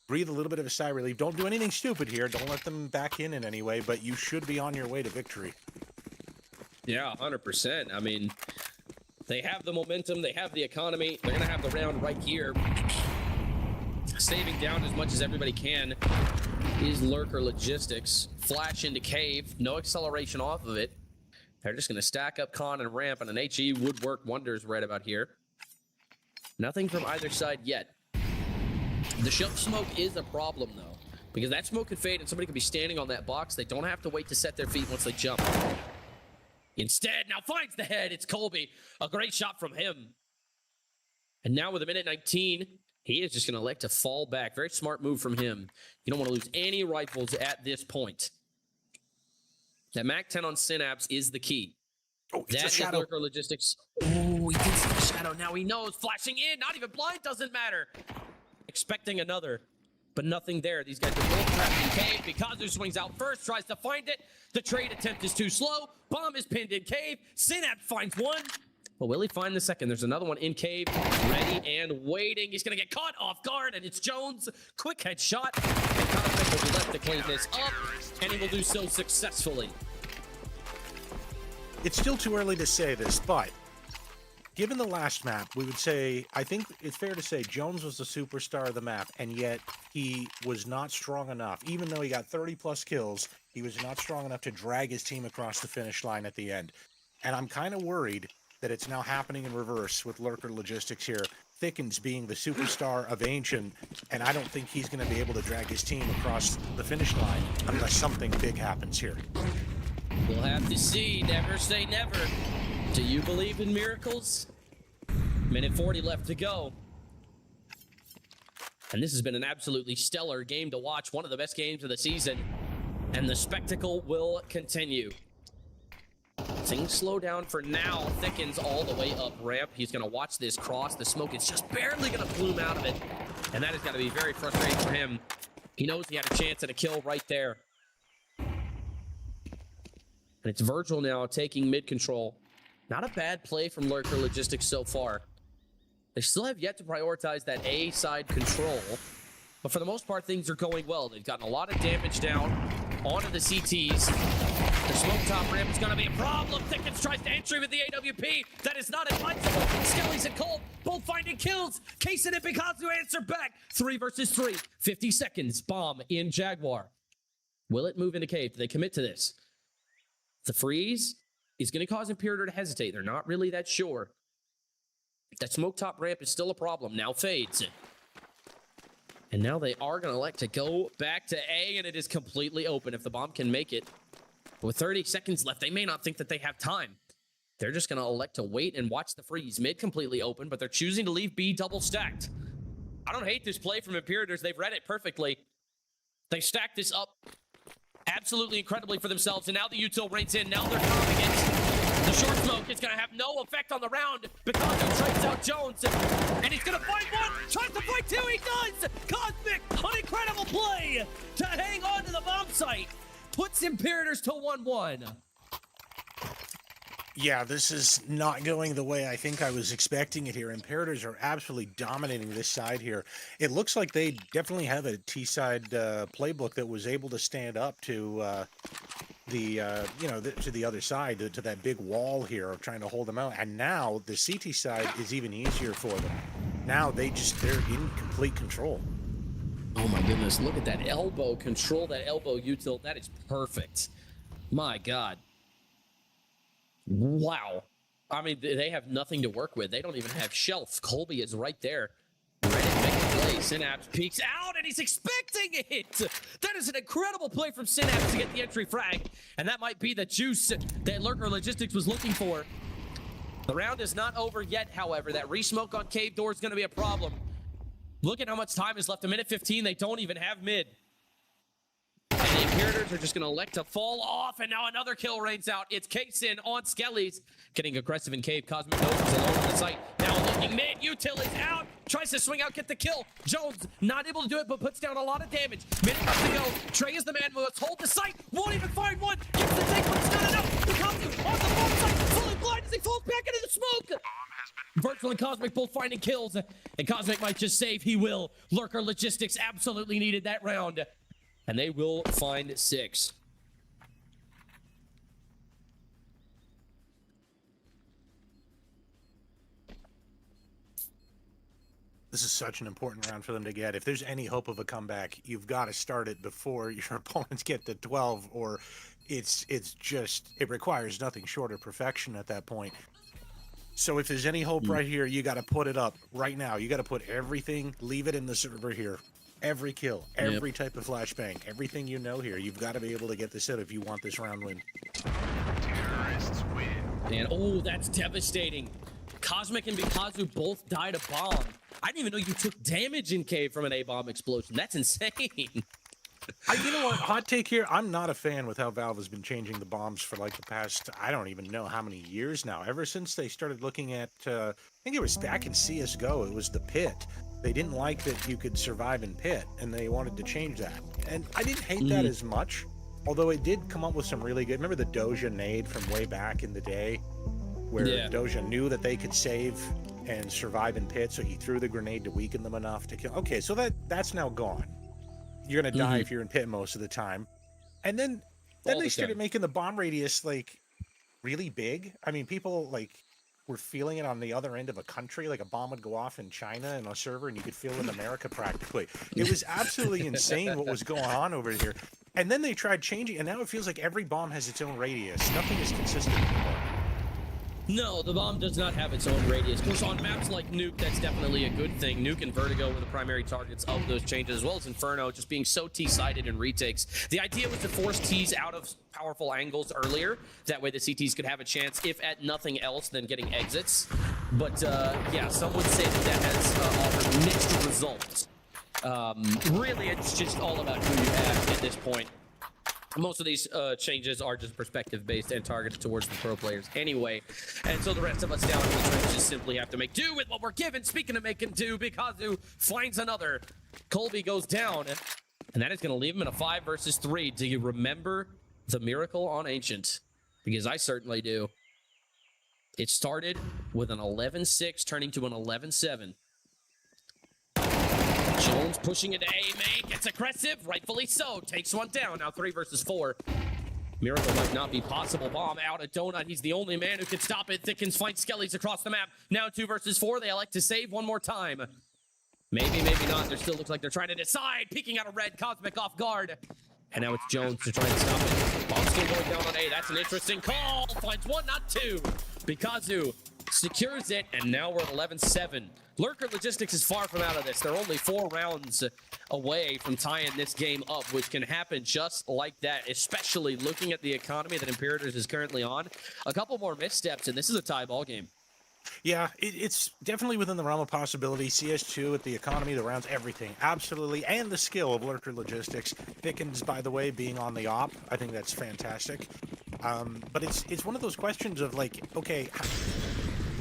Breathe a little bit of a sigh of relief. Don't do anything stupid here. Don't let them back in any way, but you should be on your way to victory. Yeah, 100%. I mean, they have the momentum, they have the economy, they're going to have the round right here. Saving down as much as everybody can is Lurker Logistics. Flash into Cave, no acceleration off of it. They're just going to stack up Con and Ramp, and an HE would work wonders right about here. Nothing from either side yet. The shove smoke is a problem, though, because that smoke could fade and somebody could be standing on that box. They don't have to wait to set their feet once they jump. Instead, now finds the head. It's Colby. A great shot from him. And now with a minute 19, he is just going to elect to fall back. Very smart move from him. You don't want to lose any rifles at this point. That MAC-10 on Synapse is the key. Oh, it's that a shadow. Lurker Logistics. Oh, he did see the shadow. Now he knows. Flashing in. Not even blind. Doesn't matter. Expecting another, but nothing there. These guys are both trapped in Cave. Mikazu swings out first, tries to find it. The trade attempt is too slow. Bomb is pinned in Cave. Synapse finds one. Well, will he find the second? There's another one in Cave, ready and waiting. He's going to get caught off guard, and it's Jones. Quick headshot. And Convict will be left to clean this up, and he will do so successfully. It's still too early to say this, but given the last map, we would say, I think it's fair to say Jones was the superstar of the map, and yet he was not strong enough. Even though he got 30-plus kills, he was not strong enough to drag his team across the finish line at the end. And I'm kind of worried that it's now happening in reverse with Lurker Logistics here. Thickens being the superstar of Ancient, and I don't think he's going to be able to drag his team across the finish line unless something big happens here. We'll have to see. Never say never. Do you believe in miracles? Minute 40 left to go. And this has been an absolutely stellar game to watch. One of the best games of the season. And the spectacle will continue. Things slow down for now. Thickens all the way up Ramp. He's going to watch this cross. The smoke is just barely going to plume out of it. And that is going to be very frustrating for him. He knows he had a chance at a kill right there. And it's Virgil now taking mid control. Not a bad play from Lurker Logistics so far. They still have yet to prioritize that A side control. But for the most part, things are going well. They've gotten a lot of damage down onto the CTs. The smoke top ramp is going to be a problem. Thickens tries to entry with the AWP. That is not advisable. Skellies and Cole both finding kills. Kaysen and Mikazu answer back. 3 versus 3. 50 seconds. Bomb in Jaguar. Will it move into Cave? Do they commit to this? The freeze is going to cause Imperator to hesitate. They're not really that sure. That smoke top ramp is still a problem. Now fades. And now they are going to elect to go back to A, and it is completely open if the bomb can make it. With 30 seconds left, they may not think that they have time. They're just going to elect to wait and watch the freeze. Mid completely open, but they're choosing to leave B double stacked. I don't hate this play from Imperators. They've read it perfectly. They stacked this up absolutely incredibly for themselves, and now the util rains in. Now they're throwing it. The short smoke is going to have no effect on the round because he trades out Jones, and he's going to find one. Tries to find two. He does. Cosmic, an incredible play to hang on to the bomb site. Puts Imperators to 1-1. Yeah, this is not going the way I think I was expecting it here. Imperators are absolutely dominating this side here. It looks like they definitely have a T-side playbook that was able to stand up to to the other side, to that big wall here of trying to hold them out. And now the CT side is even easier for them. Now they're in complete control. Oh my goodness, look at that elbow control, that elbow util. That is perfect. My God. Wow. I mean, they have nothing to work with. They don't even have shelf. Colby is right there, ready to make a play. Synapse peeks out, and he's expecting it. That is an incredible play from Synapse to get the entry frag, and that might be the juice that Lurker Logistics was looking for. The round is not over yet, however. That resmoke on cave door is going to be a problem. Look at how much time is left. 1:15. They don't even have mid. And the Imperators are just going to elect to fall off, and now another kill rains out. It's Kaysen on Skellies. Getting aggressive in cave. Cosmic Ghost is alone on the site. Now looking mid. Util is out. Tries to swing out, get the kill. Jones not able to do it, but puts down a lot of damage. Minute left to go. Trey is the man. Must hold the site. Won't even find one. Gets the take, but it's not enough. Picasso on the far side. Fully blind as he falls back into the smoke. Virtual and Cosmic both finding kills, and Cosmic might just save. He will. Lurker Logistics absolutely needed that round, and they will find 6. This is such an important round for them to get. If there's any hope of a comeback, you've got to start it before your opponents get to 12, or it requires nothing short of perfection at that point. So if there's any hope right here, you got to put it up right now. You got to put everything, leave it in the server here. Every kill, every type of flashbang, everything you know here. You've got to be able to get this out if you want this round win. Terrorists win. And oh, that's devastating. Cosmic and Picasso both died a bomb. I didn't even know you took damage in cave from an A-bomb explosion. That's insane. You know what? Hot take here. I'm not a fan with how Valve has been changing the bombs for like the past, I don't even know how many years now. Ever since they started looking at, I think it was back in CSGO, it was the pit. They didn't like that you could survive in pit, and they wanted to change that. And I didn't hate that as much, although it did come up with some really good, remember the Doja nade from way back in the day? Where Doja knew that they could save and survive in pit, so he threw the grenade to weaken them enough to kill. Okay, so that's now gone. You're gonna die if you're in pit most of the time. And then they started making the bomb radius like really big. I mean, people like were feeling it on the other end of a country. Like a bomb would go off in China in a server, and you could feel it in America practically. It was absolutely insane what was going on over here. And then they tried changing, and now it feels like every bomb has its own radius. Nothing is consistent anymore. No, the bomb does not have its own radius. Of course, on maps like Nuke, that's definitely a good thing. Nuke and Vertigo were the primary targets of those changes, as well as Inferno, just being so T-sided in retakes. The idea was to force Ts out of powerful angles earlier. That way the CTs could have a chance, if at nothing else, than getting exits. But, yeah, some would say that has offered mixed results. Really, it's just all about who you have at this point. Most of these changes are just perspective-based and targeted towards the pro players anyway. And so the rest of us down in the trenches simply have to make do with what we're given. Speaking of making do, Picasso finds another. Colby goes down, and that is going to leave him in a 5 versus 3. Do you remember the miracle on Ancient? Because I certainly do. It started with an 11-6, turning to an 11-7. Jones pushing it to A-Main, gets aggressive, rightfully so, takes one down, now 3 versus 4. Miracle might not be possible, bomb out a donut, he's the only man who can stop it. Thickens, finds Skellies across the map, now 2 versus 4, they elect to save one more time. Maybe, maybe not, there still looks like they're trying to decide, peeking out a red, Cosmic off guard. And now it's Jones to try and stop it. Bomb still going down on A, that's an interesting call, finds 1, not 2. Picasso secures it, and now we're at 11-7. Lurker Logistics is far from out of this. They're only 4 rounds away from tying this game up, which can happen just like that, especially looking at the economy that Imperators is currently on. A couple more missteps, and this is a tie ball game. Yeah, it's definitely within the realm of possibility. CS2 with the economy, the rounds, everything. Absolutely. And the skill of Lurker Logistics. Pickens, by the way, being on the op. I think that's fantastic. But it's one of those questions of like, okay,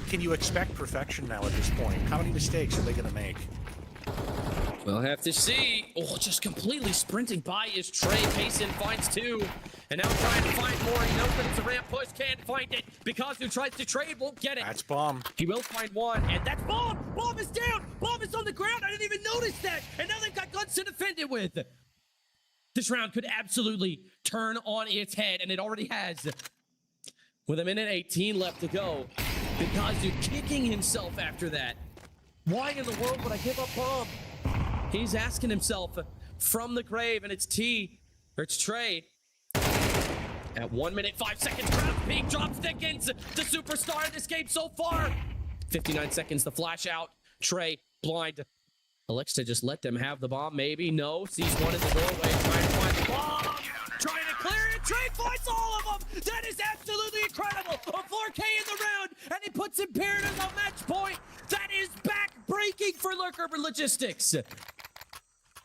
can you expect perfection now at this point? How many mistakes are they going to make? We'll have to see. Oh, just completely sprinting by is Trey. Payson finds 2. And now trying to find more. He knows that it's a ramp push. Can't find it. Because who tries to trade won't get it. That's Bomb. He will find 1. And that's Bomb. Bomb is down. Bomb is on the ground. I didn't even notice that. And now they've got guns to defend it with. This round could absolutely turn on its head. And it already has. With 1:18 left to go. Picasso kicking himself after that. Why in the world would I give up bomb? He's asking himself from the grave, and it's Trey. At 1 minute, 5 seconds, grab peak, drops Thickens, the superstar in this game so far. 59 seconds, the flash out. Trey, blind. Elects to just let them have the bomb, maybe. No, sees one in the doorway, trying to find the bomb. Trying to clear it, Trey finds all of them. That is absolutely incredible. A 4K in the round, and he puts Imperative on match point. That is back-breaking for Lurker Logistics.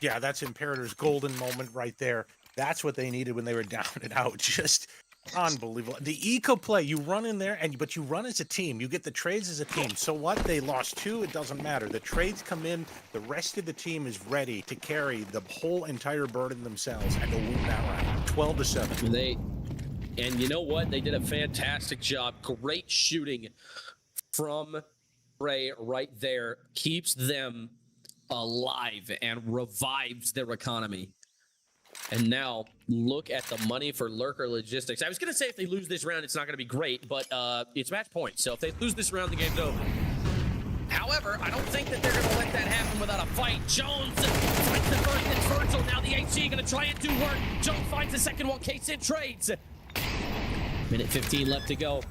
Yeah, that's Imperator's golden moment right there. That's what they needed when they were down and out. Just unbelievable. The eco play, you run in there, but you run as a team. You get the trades as a team. So what? They lost 2. It doesn't matter. The trades come in. The rest of the team is ready to carry the whole entire burden themselves and to win that round. 12-7. And you know what? They did a fantastic job. Great shooting from Ray right there. Keeps them alive and revives their economy. And now, look at the money for Lurker Logistics. I was going to say if they lose this round, it's not going to be great, but it's match point. So if they lose this round, the game's over. However, I don't think that they're going to let that happen without a fight. Jones finds the first. It's Virgil. Now the HG going to try and do work. Jones finds the second one. K-Sin trades. Minute 15 left to go.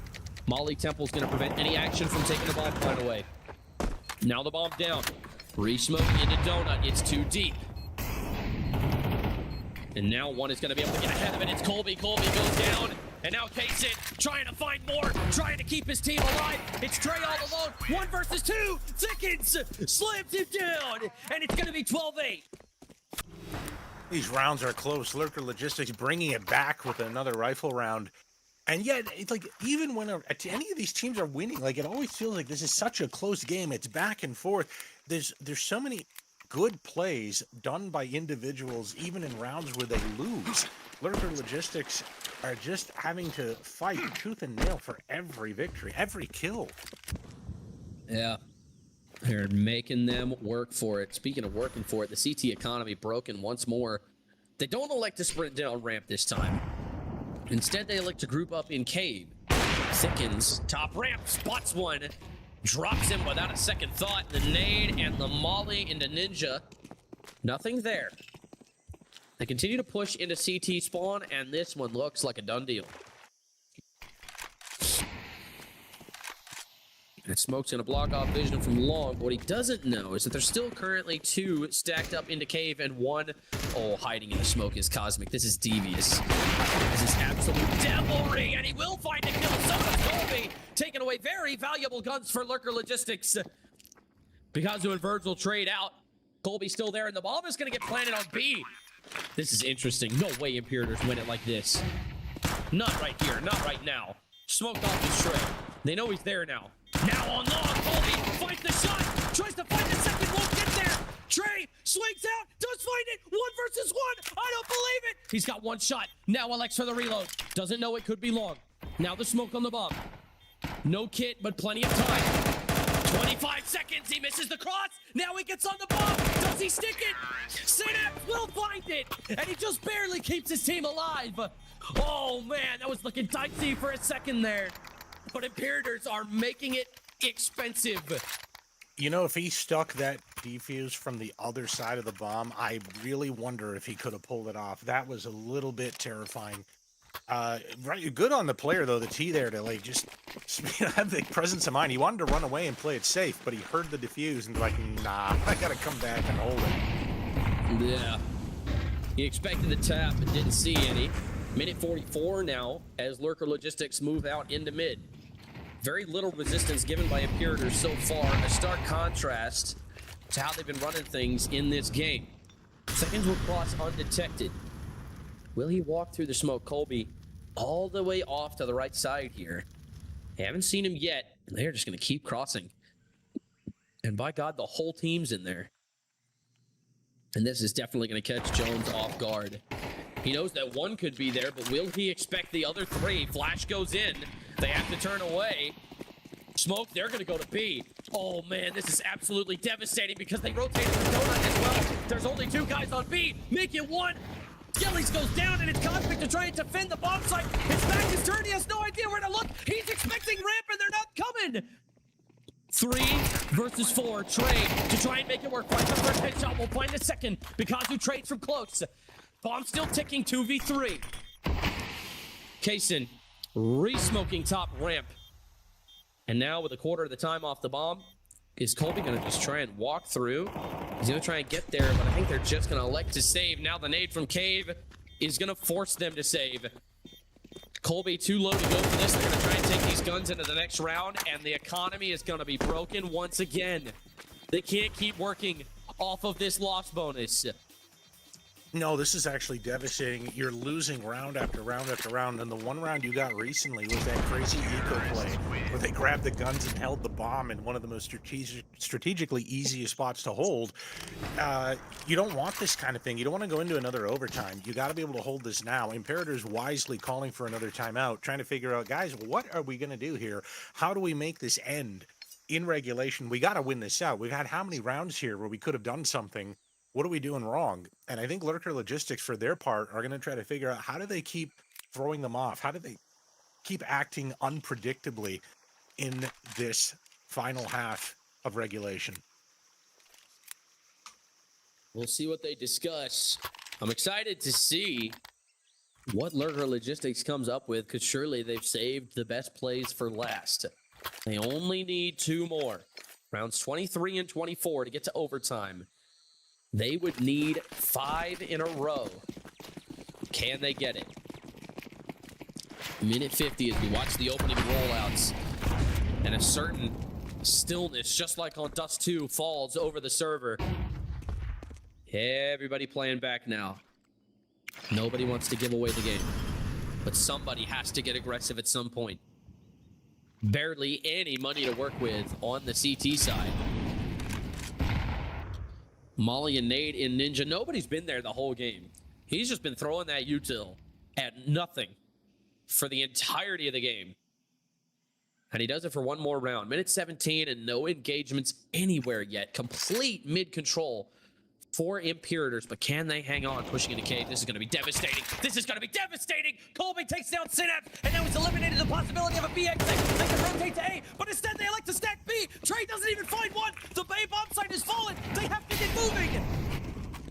Molly Temple's going to prevent any action from taking the bomb point away. Now the bomb down. Re-smoke into Donut. It's too deep. And now one is going to be able to get ahead of it. It's Colby. Colby goes down. And now K-Sin trying to find more, trying to keep his team alive. It's Trey all alone. 1 versus 2. Thickens slams him down. And it's going to be 12-8. These rounds are close. Lurker Logistics bringing it back with another rifle round. And yet, it's like, even when any of these teams are winning, like, it always feels like this is such a close game. It's back and forth. There's so many good plays done by individuals, even in rounds where they lose. Lurker Logistics are just having to fight tooth and nail for every victory, every kill. Yeah. They're making them work for it. Speaking of working for it, the CT economy broken once more. They don't elect to sprint down ramp this time. Instead, they elect to group up in cave. Thickens, top ramp, spots one. Drops him without a second thought. The nade and the molly into Ninja. Nothing there. They continue to push into CT spawn, and this one looks like a done deal. And Smoke's gonna block off vision from long, but what he doesn't know is that there's still currently 2 stacked up into cave and 1, hiding in the smoke is Cosmic. This is devious. This is absolute devilry, and he will find a kill. So does Colby, taking away very valuable guns for Lurker Logistics. Picasso and Virgil trade out. Colby's still there, and the bomb is gonna get planted on B. This is interesting. No way Imperators win it like this. Not right here, not right now. Smoked off his Trey. They know he's there now. Now on long, Colby finds the shot, tries to find the second, won't get there. Trey swings out, does find it, 1 versus 1. I don't believe it. He's got 1 shot. Now Alex for the reload. Doesn't know it could be long. Now the smoke on the bomb. No kit, but plenty of time. 25 seconds, he misses the cross. Now he gets on the bomb. Does he stick it? Synapse will find it. And he just barely keeps his team alive. Oh man, that was looking dicey for a second there. But Imperators are making it expensive. You know, if he stuck that defuse from the other side of the bomb, I really wonder if he could have pulled it off. That was a little bit terrifying. Right, good on the player though, the T there to like just have the presence of mind. He wanted to run away and play it safe, but he heard the defuse and like, nah, I gotta come back and hold it. Yeah, he expected the tap but didn't see any. Minute 44 now as Lurker Logistics move out into mid. Very little resistance given by Imperators so far. A stark contrast to how they've been running things in this game. Seconds will cross undetected. Will he walk through the smoke? Colby all the way off to the right side here. Haven't seen him yet. They're just going to keep crossing. And by God, the whole team's in there. And this is definitely going to catch Jones off guard. He knows that 1 could be there, but will he expect the other 3? Flash goes in. They have to turn away. Smoke, they're going to go to B. Oh, man, this is absolutely devastating because they rotated the donut as well. There's only 2 guys on B. Make it 1. Gillies goes down, and it's Cosmic to try and defend the bomb site. His back is turned. He has no idea where to look. He's expecting ramp, and they're not coming. 3 versus 4. Trade to try and make it work. Finds the first headshot. We'll find a second. Pikachu trades from close. Bomb still ticking. 2v3. Kaysen re-smoking top ramp. And now with a quarter of the time off the bomb, is Colby going to just try and walk through? He's going to try and get there, but I think they're just going to elect to save. Now the nade from Cave is going to force them to save. Colby too low to go for this. They're going to try and take these guns into the next round, and the economy is going to be broken once again. They can't keep working off of this loss bonus. No, this is actually devastating. You're losing round after round after round, and the one round you got recently was that crazy eco play where they grabbed the guns and held the bomb in one of the most strategically easiest spots to hold. You don't want this kind of thing. You don't want to go into another overtime. You got to be able to hold this now. Imperator's wisely calling for another timeout, trying to figure out, guys, what are we going to do here? How do we make this end in regulation? We got to win this out. We've had how many rounds here where we could have done something? What are we doing wrong? And I think Lurker Logistics, for their part, are going to try to figure out, how do they keep throwing them off? How do they keep acting unpredictably in this final half of regulation? We'll see what they discuss. I'm excited to see what Lurker Logistics comes up with, because surely they've saved the best plays for last. They only need 2 more. Rounds 23 and 24 to get to overtime. They would need 5 in a row. Can they get it? Minute 50 as we watch the opening rollouts. And a certain stillness, just like on Dust 2, falls over the server. Everybody playing back now. Nobody wants to give away the game. But somebody has to get aggressive at some point. Barely any money to work with on the CT side. Molly and Nade in Ninja. Nobody's been there the whole game. He's just been throwing that util at nothing for the entirety of the game. And he does it for one more round. Minute 17 and no engagements anywhere yet. Complete mid-control for Imperators, but can they hang on? Pushing into cave. This is going to be devastating. This is going to be devastating. Colby takes down Synapse, and now he's eliminated the possibility of a B exit. They can rotate to A, but instead they elect to stack B. Trey doesn't even find one. The Bay bomb site has fallen. They have to get moving.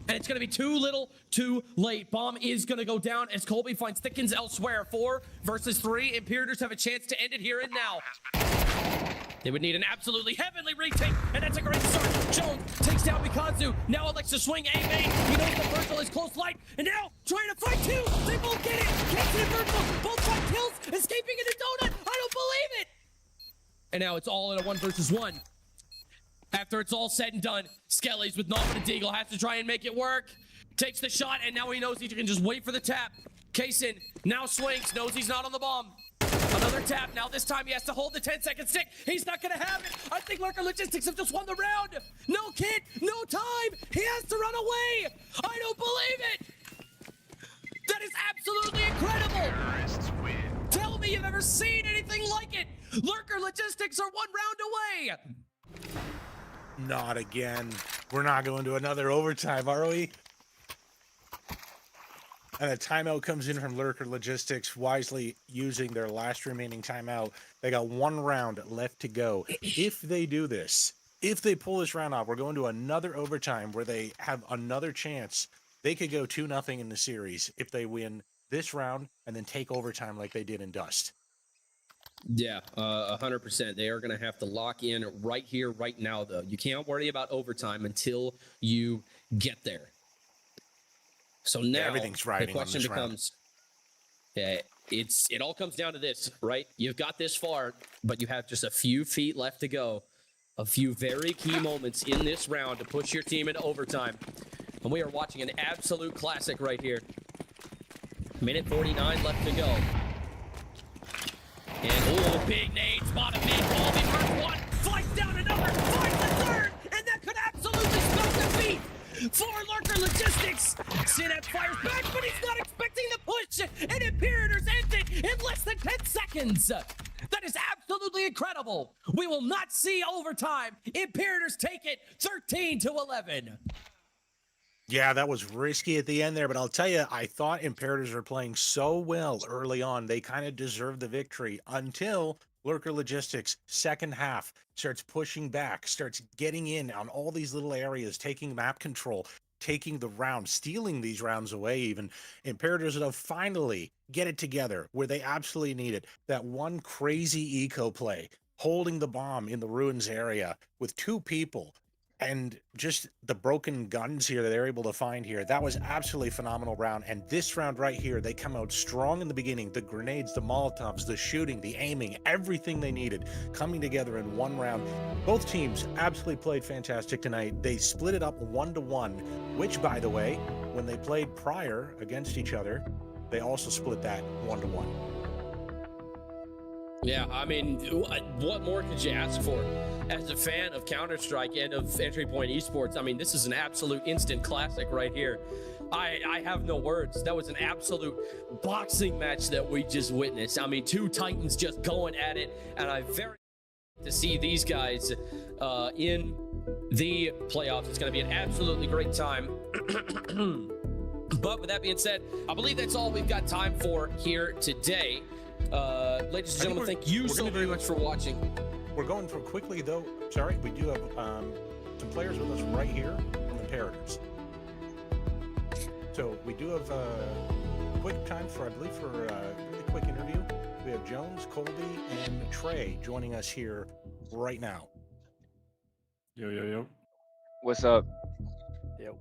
And it's going to be too little, too late. Bomb is going to go down as Colby finds Thickens elsewhere. 4 versus 3. Imperators have a chance to end it here and now. They would need an absolutely heavenly retake, and that's a great start. Jones takes down Mikazu. Now elects to swing A main. He knows the Virgil is close light, and now trying to fight 2. They both get it. Kaysen and Virgil both find kills, escaping in a donut. I don't believe it. And now it's all in a 1 versus 1. After it's all said and done, Skelly's with Nomin and Deagle has to try and make it work. Takes the shot, and now he knows he can just wait for the tap. Kaysen now swings, knows he's not on the bomb. Another tap. Now this time he has to hold the 10-second stick. He's not going to have it. I think Lurker Logistics have just won the round. No kit, no time. He has to run away. I don't believe it. That is absolutely incredible. Terrorists win. Tell me you've ever seen anything like it. Lurker Logistics are 1 round away. Not again. We're not going to another overtime, are we? And a timeout comes in from Lurker Logistics, wisely using their last remaining timeout. They got 1 round left to go. If they do this, if they pull this round off, we're going to another overtime where they have another chance. They could go 2-0 in the series if they win this round and then take overtime like they did in Dust. Yeah, 100%. They are going to have to lock in right here, right now, though. You can't worry about overtime until you get there. So now everything's riding the question on this becomes, it all comes down to this, right? You've got this far, but you have just a few feet left to go. A few very key moments in this round to push your team into overtime. And we are watching an absolute classic right here. Minute 49 left to go. And oh, big nade, spot a big ball, he first 1, fights down another, finds the 3rd, and that could absolutely spell defeat for Lurker Logistics. Synapse fires back, but he's not expecting the push, and Imperators end it in less than 10 seconds. That is absolutely incredible. We will not see overtime. Imperators take it 13-11. Yeah, that was risky at the end there, but I'll tell you, I thought Imperators were playing so well early on. They kind of deserved the victory until Lurker Logistics, second half, starts pushing back, starts getting in on all these little areas, taking map control, taking the round, stealing these rounds away even. Imperators will finally get it together where they absolutely need it. That one crazy eco play, holding the bomb in the ruins area with 2 people, and just the broken guns here that they're able to find here. That was absolutely phenomenal round. And this round right here, they come out strong in the beginning. The grenades, the Molotovs, the shooting, the aiming, everything they needed coming together in one round. Both teams absolutely played fantastic tonight. They split it up 1-1, which, by the way, when they played prior against each other, they also split that 1-1. Yeah, I mean, what more could you ask for? As a fan of Counter-Strike and of Entry Point Esports, I mean, this is an absolute instant classic right here. I have no words. That was an absolute boxing match that we just witnessed. I mean, 2 Titans just going at it, and I'm very to see these guys in the playoffs. It's going to be an absolutely great time. But with that being said, I believe that's all we've got time for here today. Ladies and gentlemen, thank you so very much for watching. We're going for quickly, though. Sorry, we do have some players with us right here from Imperators. So we do have quick time for, I believe, for a really quick interview. We have Jones, Colby, and Trey joining us here right now. Yo. What's up? Yo.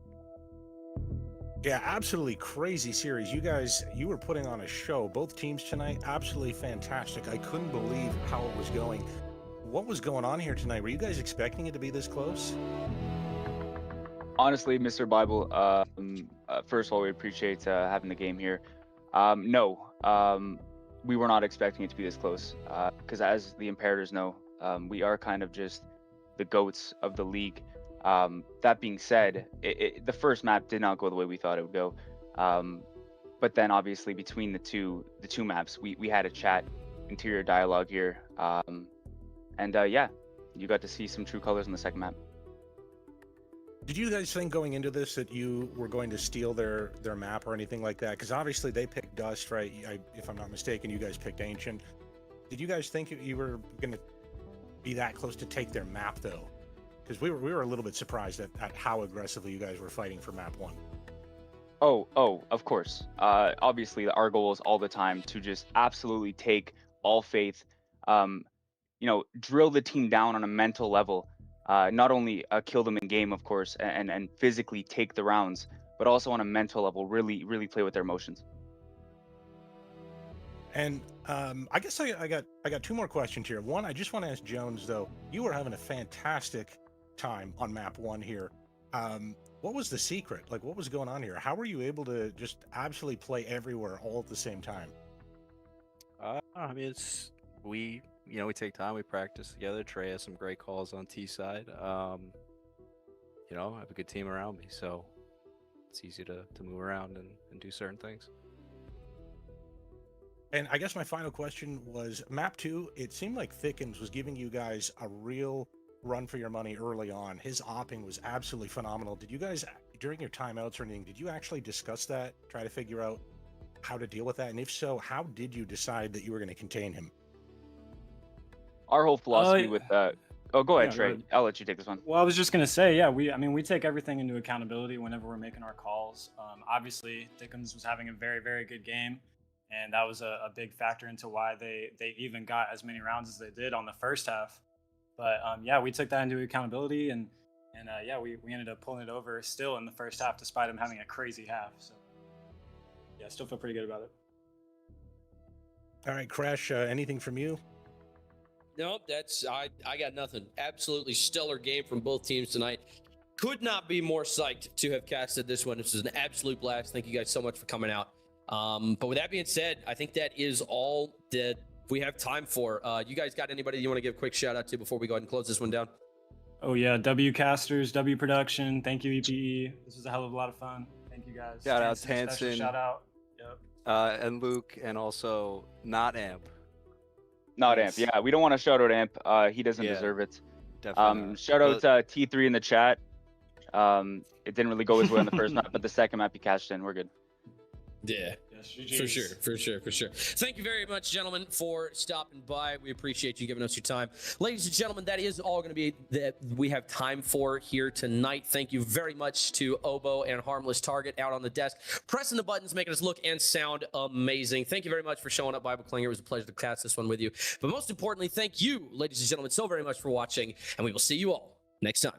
Yeah, absolutely crazy series. You guys, you were putting on a show. Both teams tonight, absolutely fantastic. I couldn't believe how it was going. What was going on here tonight? Were you guys expecting it to be this close? Honestly, Mr. Bible, first of all, we appreciate having the game here. No, we were not expecting it to be this close because as the Imperators know, we are kind of just the GOATs of the league. That being said, the first map did not go the way we thought it would go. But then obviously between the two maps, we had a chat, interior dialogue here. Yeah, you got to see some true colors in the second map. Did you guys think going into this that you were going to steal their map or anything like that? Because obviously they picked Dust, right? If I'm not mistaken, you guys picked Ancient. Did you guys think you were going to be that close to take their map, though? Because we were a little bit surprised at how aggressively you guys were fighting for map 1. Oh, of course. Obviously, our goal is all the time to just absolutely take all faith, drill the team down on a mental level. Not only kill them in game, of course, and physically take the rounds, but also on a mental level, really, really play with their emotions. And I guess I got 2 more questions here. One, I just want to ask Jones, though. You were having a fantastic time on map 1 here. What was the secret? Like, what was going on here? How were you able to just absolutely play everywhere all at the same time? I mean, we take time, we practice together. Trey has some great calls on T side. I have a good team around me, so it's easy to move around and do certain things. And I guess my final question was map 2, it seemed like Thickens was giving you guys a real run for your money early on. His opping was absolutely phenomenal. Did you guys, during your timeouts or anything, did you actually discuss that, try to figure out how to deal with that? And if so, how did you decide that you were going to contain him? Our whole philosophy with that. Oh, go ahead, Trey. Right. I'll let you take this one. Well, I was just gonna say, yeah, we take everything into accountability whenever we're making our calls. Obviously, Thickums was having a very, very good game, and that was a big factor into why they even got as many rounds as they did on the first half. But yeah, we took that into accountability, and yeah, we ended up pulling it over still in the first half, despite him having a crazy half. So yeah, I still feel pretty good about it. All right, Crash, anything from you? Nope, I got nothing. Absolutely stellar game from both teams tonight. Could not be more psyched to have casted this one. This is an absolute blast. Thank you guys so much for coming out. But with that being said, I think that is all that we have time for. You guys got anybody you want to give a quick shout out to before we go ahead and close this one down? Oh yeah, W Casters, W Production. Thank you, EPE. This was a hell of a lot of fun. Thank you guys. Shout out Tansen, special Tansen. Shout out. Yep. And Luke, and also not Amp. Not Yes. Amp. Yeah, we don't want to shout out Amp. He doesn't Yeah, deserve it. Definitely. not. Shout out But- T3 in the chat. It didn't really go his way on the first map, but the second map he cashed in. We're good. Yeah. Yeah, Yes, For GGs. sure, for sure, for sure. Thank you very much, gentlemen, for stopping by. We appreciate you giving us your time. Ladies and gentlemen, that is all going to be that we have time for here tonight. Thank you very much to Oboe and Harmless Target out on the desk, pressing the buttons, making us look and sound amazing. Thank you very much for showing up, Bible Klinger. It was a pleasure to cast this one with you. But most importantly, thank you, ladies and gentlemen, so very much for watching, and we will see you all next time.